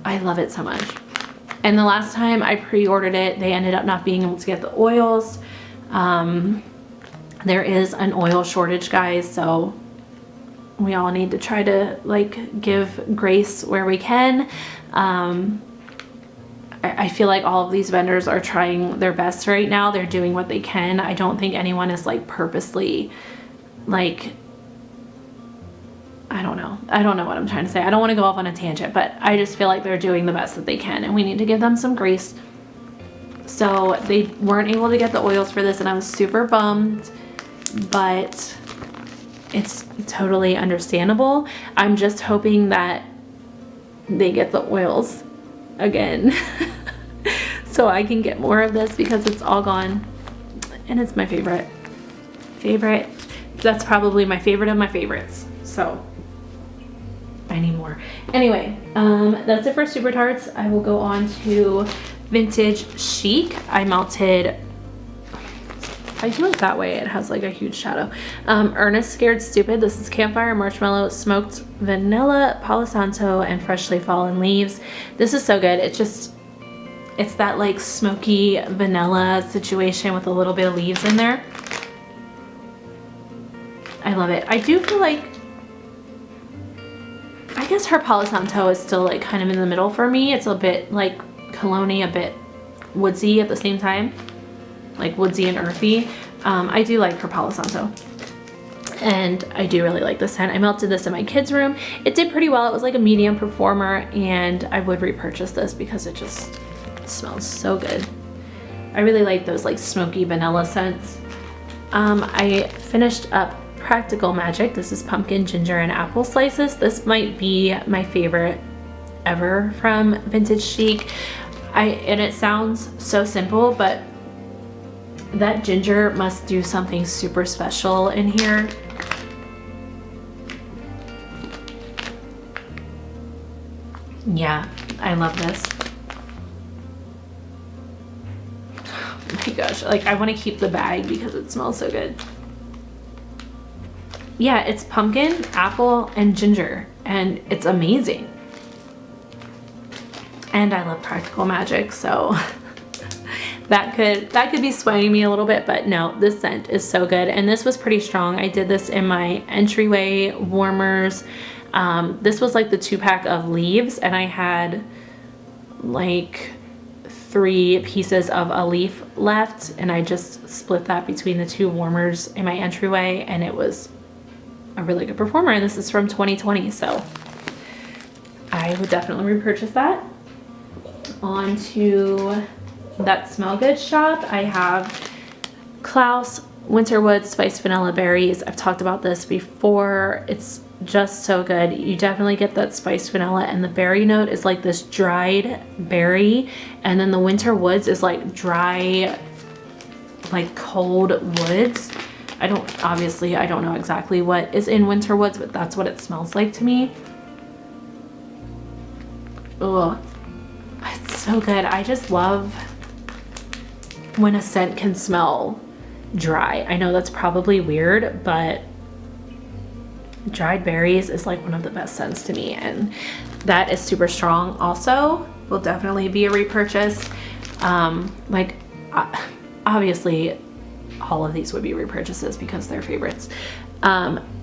love it so much. And the last time I pre-ordered it, they ended up not being able to get the oils. There is an oil shortage, guys, so we all need to try to like give grace where we can. I feel like all of these vendors are trying their best right now. They're doing what they can. I don't think anyone is like purposely like, I don't know what I'm trying to say. I don't want to go off on a tangent, but I just feel like they're doing the best that they can, and we need to give them some grace. So they weren't able to get the oils for this, and I was super bummed, but it's totally understandable. I'm just hoping that they get the oils again so I can get more of this, because it's all gone, and it's my favorite. That's probably my favorite of my favorites, so I need more. Anyway, that's it for Super Tarts. I will go on to Vintage Chic. I melted, if I do it that way, it has like a huge shadow. Ernest Scared Stupid. This is Campfire, Marshmallow, Smoked Vanilla, Palo Santo, and Freshly Fallen Leaves. This is so good. It's that like smoky vanilla situation with a little bit of leaves in there. I love it. I do feel like I guess her Palo Santo is still like kind of in the middle for me. It's a bit like cologne-y, a bit woodsy at the same time, like woodsy and earthy. I do like her Palo Santo, and I do really like the scent. I melted this in my kids' room. It did pretty well. It was like a medium performer, and I would repurchase this because it just smells so good. I really like those like smoky vanilla scents. I finished up Practical Magic. This is pumpkin, ginger, and apple slices. This might be my favorite ever from Vintage Chic. And it sounds so simple, but that ginger must do something super special in here. Yeah, I love this. Oh my gosh, like I want to keep the bag because it smells so good. Yeah, it's pumpkin, apple, and ginger, and it's amazing. And I love Practical Magic, so that could be swaying me a little bit, but no, this scent is so good. And this was pretty strong. I did this in my entryway warmers. This was like the 2-pack of leaves, and I had like 3 pieces of a leaf left, and I just split that between the 2 warmers in my entryway, and it was a really good performer. And this is from 2020, so I would definitely repurchase that. On to that Smell Good shop. I have Klaus Winterwood Spiced Vanilla Berries. I've talked about this before. It's just so good. You definitely get that spiced vanilla, and the berry note is like this dried berry, and then the Winter Woods is like dry, like cold woods. I don't know exactly what is in Winter Woods, but that's what it smells like to me. Ugh. It's so good. I just love when a scent can smell dry. I know that's probably weird, but dried berries is like one of the best scents to me, and that is super strong. Also will definitely be a repurchase. Obviously all of these would be repurchases because they're favorites.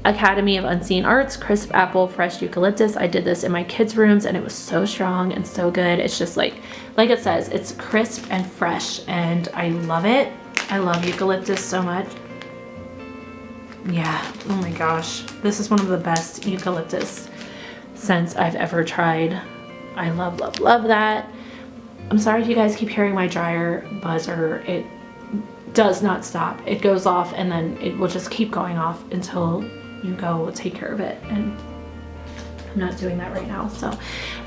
Academy of Unseen Arts Crisp Apple Fresh Eucalyptus. I did this in my kids' rooms, and it was so strong and so good. It's just like it says, it's crisp and fresh, and I love it. I love eucalyptus so much. Yeah, oh my gosh, this is one of the best eucalyptus scents I've ever tried. I love, love, love that. I'm sorry if you guys keep hearing my dryer buzzer. It does not stop. It goes off, and then it will just keep going off until you go take care of it, and I'm not doing that right now. So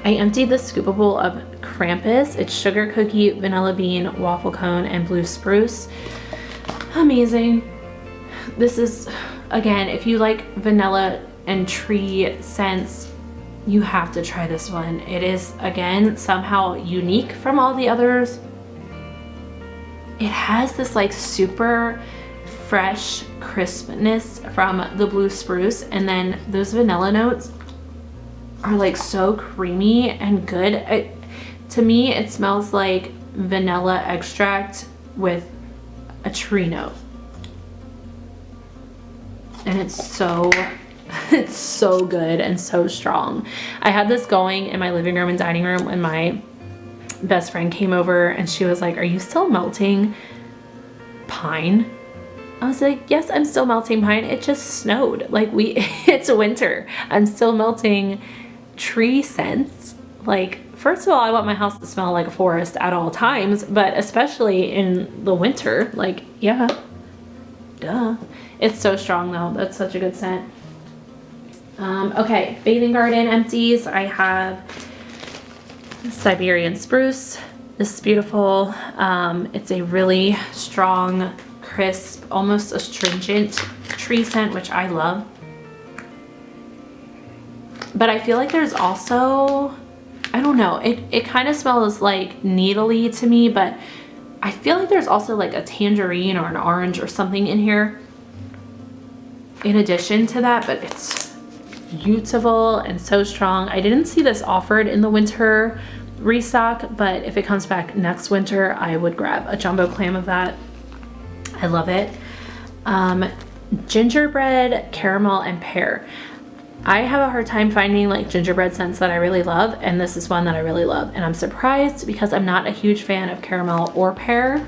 I emptied the scoopable of Krampus. It's sugar cookie, vanilla bean, waffle cone, and blue spruce. Amazing. This is, again, if you like vanilla and tree scents, you have to try this one. It is, again, somehow unique from all the others. It has this like super fresh crispness from the blue spruce, and then those vanilla notes are like so creamy and good. To me, it smells like vanilla extract with a tree note, and it's so good and so strong. I had this going in my living room and dining room when my best friend came over, and she was like, "Are you still melting pine?" I was like, "Yes, I'm still melting pine. It just snowed. Like it's winter. I'm still melting tree scents. Like, first of all, I want my house to smell like a forest at all times, but especially in the winter. Like, yeah, duh." It's so strong though. That's such a good scent. Okay, Bathing Garden Empties. I have Siberian Spruce. This is beautiful. It's a really strong, crisp, almost astringent tree scent, which I love. But I feel like there's also, I don't know, it kind of smells like needly to me, but I feel like there's also like a tangerine or an orange or something in here in addition to that, but it's beautiful and so strong. I didn't see this offered in the winter restock, but if it comes back next winter, I would grab a jumbo clam of that. I love it. Gingerbread, caramel, and pear. I have a hard time finding like gingerbread scents that I really love, and this is one that I really love, and I'm surprised because I'm not a huge fan of caramel or pear.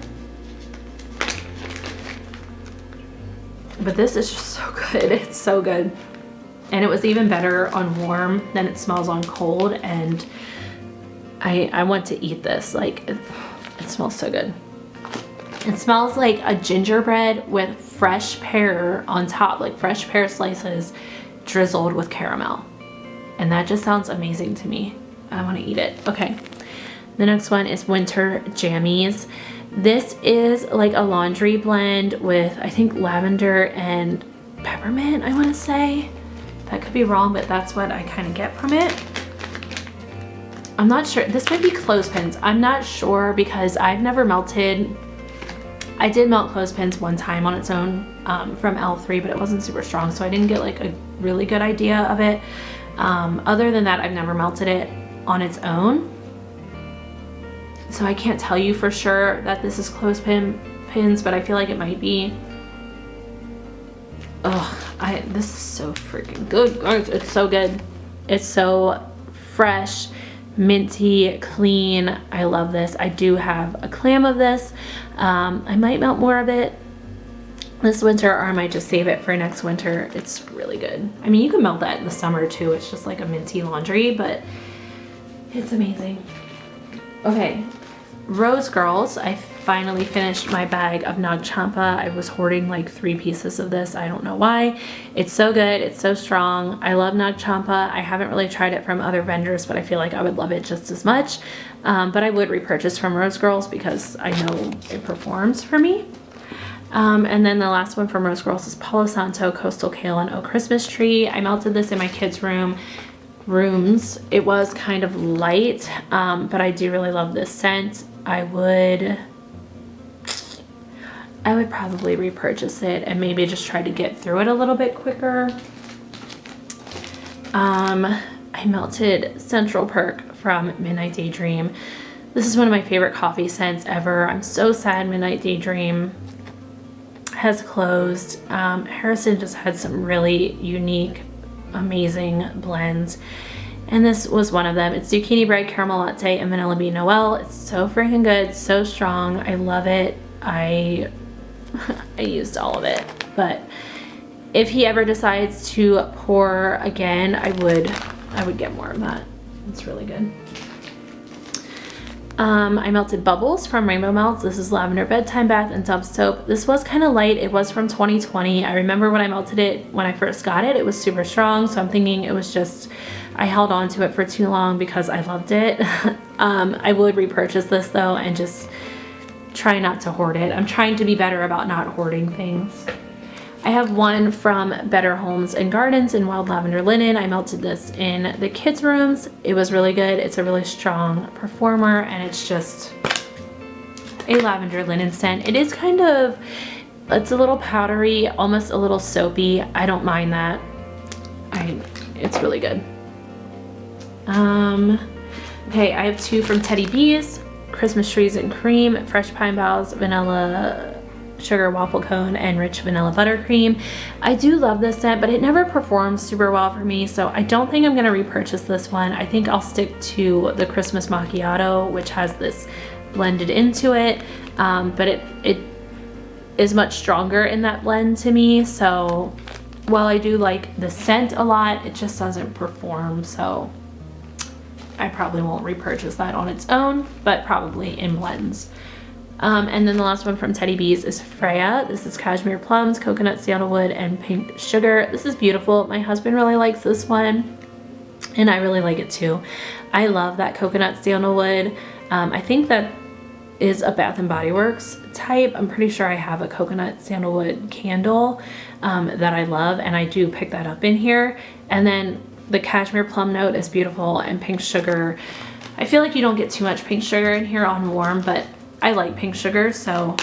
But this is just so good. It's so good. And it was even better on warm than it smells on cold, and I want to eat this. Like, it smells so good. It smells like a gingerbread with fresh pear on top, like fresh pear slices drizzled with caramel. And that just sounds amazing to me. I want to eat it. Okay. The next one is Winter Jammies. This is like a laundry blend with, I think, lavender and peppermint, I want to say. That could be wrong, but that's what I kind of get from it. I'm not sure. This might be clothespins. I'm not sure because I've never melted. I did melt clothespins one time on its own from L3, but it wasn't super strong, so I didn't get like a really good idea of it. Other than that, I've never melted it on its own. So I can't tell you for sure that this is clothespins, but I feel like it might be. Oh, this is so freaking good, guys. It's so good. It's so fresh, minty, clean. I love this. I do have a clam of this. I might melt more of it this winter, or I might just save it for next winter. It's really good. I mean, you can melt that in the summer too. It's just like a minty laundry, but it's amazing. Okay, Rose Girls. I finally finished my bag of Nag Champa. I was hoarding like 3 pieces of this. I don't know why. It's so good. It's so strong. I love Nag Champa. I haven't really tried it from other vendors, but I feel like I would love it just as much. But I would repurchase from Rose Girls because I know it performs for me. And then the last one from Rose Girls is Palo Santo Coastal Kale and Oak Christmas Tree. I melted this in my kids' rooms. It was kind of light, but I do really love this scent. I would probably repurchase it and maybe just try to get through it a little bit quicker. I melted Central Perk from Midnight Daydream. This is one of my favorite coffee scents ever. I'm so sad Midnight Daydream has closed. Harrison just had some really unique, amazing blends, and this was one of them. It's zucchini bread, caramel latte, and vanilla bean noel. It's so freaking good, so strong. I love it. I used all of it, but if he ever decides to pour again, I would get more of that. It's really good. I melted Bubbles from Rainbow Melts. This is lavender bedtime bath and tub soap. This was kind of light. It was from 2020. I remember when I melted it, when I first got it, it was super strong. So I'm thinking it was just, I held on to it for too long because I loved it. I would repurchase this though and just try not to hoard it. I'm trying to be better about not hoarding things. I have one from Better Homes and Gardens in Wild Lavender Linen. I melted this in the kids' rooms. It was really good. It's a really strong performer, and it's just a lavender linen scent. It is kind of, it's a little powdery, almost a little soapy. I don't mind that. It's really good. Okay, I have 2 from Teddy Bees. Christmas Trees and Cream, Fresh Pine Boughs, Vanilla Sugar Waffle Cone, and Rich Vanilla Buttercream. I do love this scent, but it never performs super well for me, so I don't think I'm going to repurchase this one. I think I'll stick to the Christmas Macchiato, which has this blended into it, but it is much stronger in that blend to me, so while I do like the scent a lot, it just doesn't perform, so I probably won't repurchase that on its own, but probably in blends. And then the last one from Teddy Bees is Freya. This is cashmere plums, coconut sandalwood, and pink sugar. This is beautiful. My husband really likes this one, and I really like it too. I love that coconut sandalwood. I think that is a Bath & Body Works type. I'm pretty sure I have a coconut sandalwood candle that I love, and I do pick that up in here. And then the cashmere plum note is beautiful, and pink sugar. I feel like you don't get too much pink sugar in here on warm, but I like pink sugar, so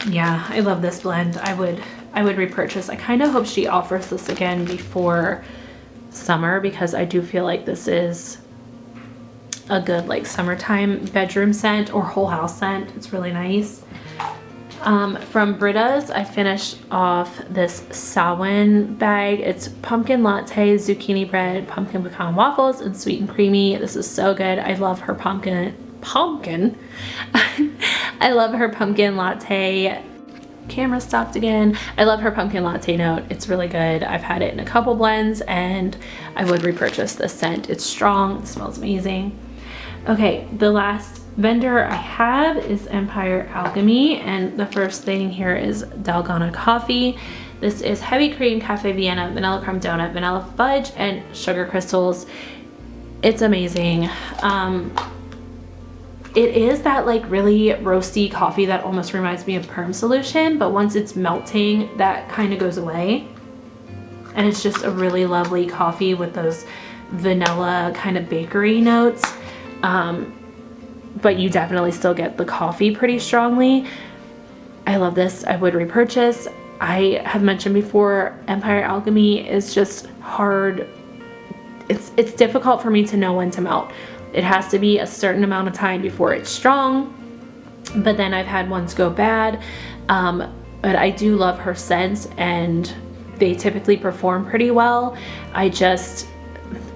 yeah, I love this blend. I would repurchase. I kind of hope she offers this again before summer, because I do feel like this is a good like summertime bedroom scent or whole house scent. It's really nice. From Britta's, I finished off this Samhain bag. It's pumpkin latte, zucchini bread, pumpkin pecan waffles, and sweet and creamy. This is so good. I love her pumpkin. I love her pumpkin latte. Camera stopped again. I love her pumpkin latte note. It's really good. I've had it in a couple blends and I would repurchase this scent. It's strong, it smells amazing. Okay, the last vendor I have is Empire Alchemy, and the first thing here is Delgano Coffee. This is heavy cream, cafe Vienna, vanilla crumb donut, vanilla fudge, and sugar crystals. It's amazing. It is that like really roasty coffee that almost reminds me of Perm Solution, but once it's melting, that kind of goes away. And it's just a really lovely coffee with those vanilla kind of bakery notes. But you definitely still get the coffee pretty strongly. I love this. I would repurchase. I have mentioned before, Empire Alchemy is just hard. It's difficult for me to know when to melt. It has to be a certain amount of time before it's strong, but then I've had ones go bad. But I do love her scents and they typically perform pretty well.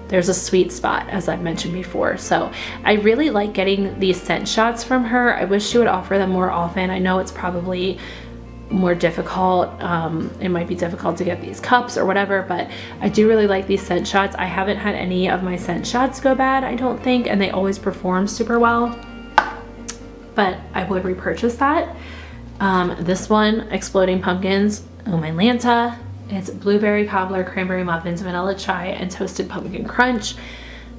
There's a sweet spot, as I've mentioned before. So I really like getting these scent shots from her. I wish she would offer them more often. I know it's probably more difficult. It might be difficult to get these cups or whatever, but I do really like these scent shots. I haven't had any of my scent shots go bad, I don't think, and they always perform super well. But I would repurchase that. This one, Exploding Pumpkins, Oh My Lanta. It's blueberry cobbler, cranberry muffins, vanilla chai, and toasted pumpkin crunch.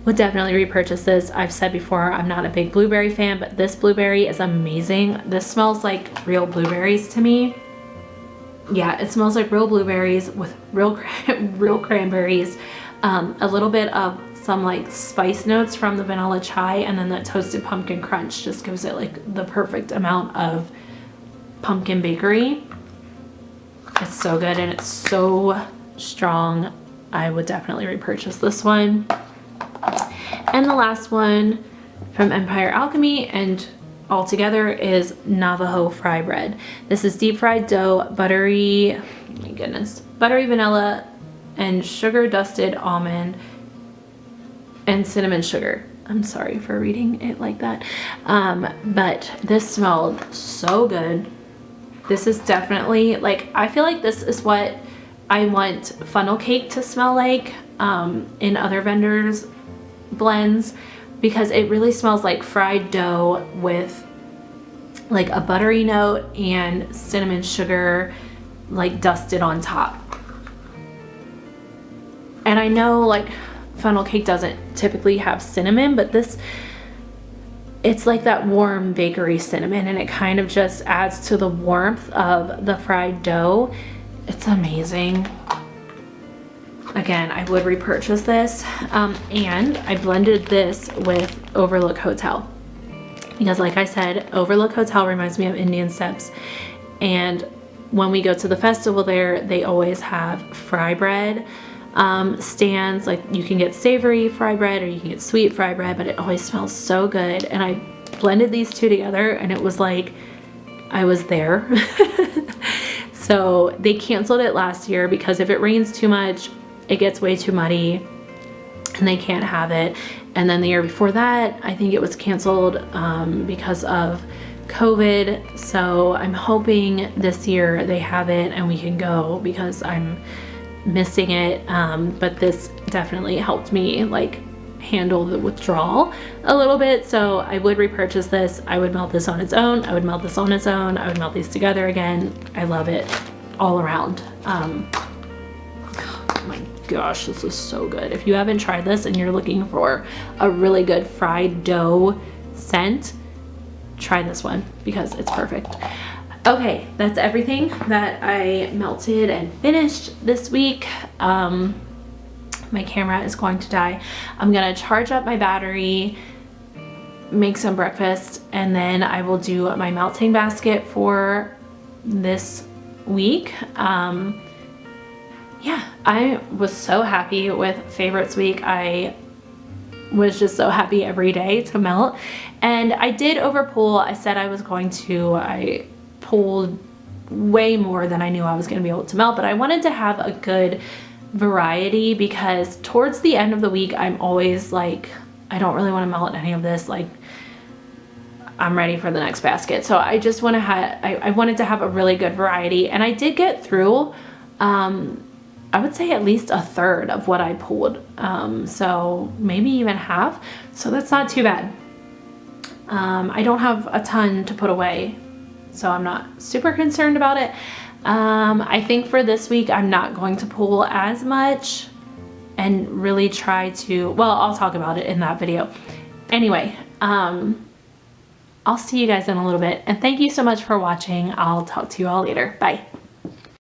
Would definitely repurchase this. I've said before, I'm not a big blueberry fan, but this blueberry is amazing. This smells like real blueberries to me. Yeah, it smells like real blueberries with real cranberries. A little bit of some like spice notes from the vanilla chai, and then that toasted pumpkin crunch just gives it like the perfect amount of pumpkin bakery. It's so good and it's so strong. I would definitely repurchase this one. And the last one from Empire Alchemy and all together is Navajo Fry Bread. This is deep fried dough, buttery, oh my goodness, buttery vanilla and sugar dusted almond and cinnamon sugar. I'm sorry for reading it like that. But this smelled so good. This is definitely like, I feel like this is what I want funnel cake to smell like in other vendors' blends, because it really smells like fried dough with like a buttery note and cinnamon sugar like dusted on top. And I know like funnel cake doesn't typically have cinnamon, but this, it's like that warm bakery cinnamon, and it kind of just adds to the warmth of the fried dough. It's amazing. Again, I would repurchase this. And I blended this with Overlook Hotel because, like I said, Overlook Hotel reminds me of Indian Steps. And when we go to the festival there, they always have fry bread stands. Like you can get savory fry bread or you can get sweet fry bread, but it always smells so good. And I blended these two together and it was like I was there. So they canceled it last year because if it rains too much, it gets way too muddy and they can't have it. And then the year before that, I think it was canceled because of COVID. So I'm hoping this year they have it and we can go because I'm missing it. But this definitely helped me like handle the withdrawal a little bit. So I would repurchase this. I would melt this on its own. I would melt this on its own. I would melt these together again. I love it all around. Oh my gosh, this is so good. If you haven't tried this and you're looking for a really good fried dough scent, try this one because it's perfect. Okay, that's everything that I melted and finished this week. My camera is going to die. I'm gonna charge up my battery, make some breakfast, and then I will do my melting basket for this week. Yeah, I was so happy with Favorites Week. I was just so happy every day to melt. And I did overpool. I said I was going to. I pulled way more than I knew I was going to be able to melt, but I wanted to have a good variety because towards the end of the week, I'm always like, I don't really want to melt any of this. Like, I'm ready for the next basket. So I just want to I wanted to have a really good variety, and I did get through, I would say at least a third of what I pulled. So maybe even half. So that's not too bad. I don't have a ton to put away, so I'm not super concerned about it. I think for this week, I'm not going to pull as much and really try to, well, I'll talk about it in that video. Anyway, I'll see you guys in a little bit, and thank you so much for watching. I'll talk to you all later. Bye.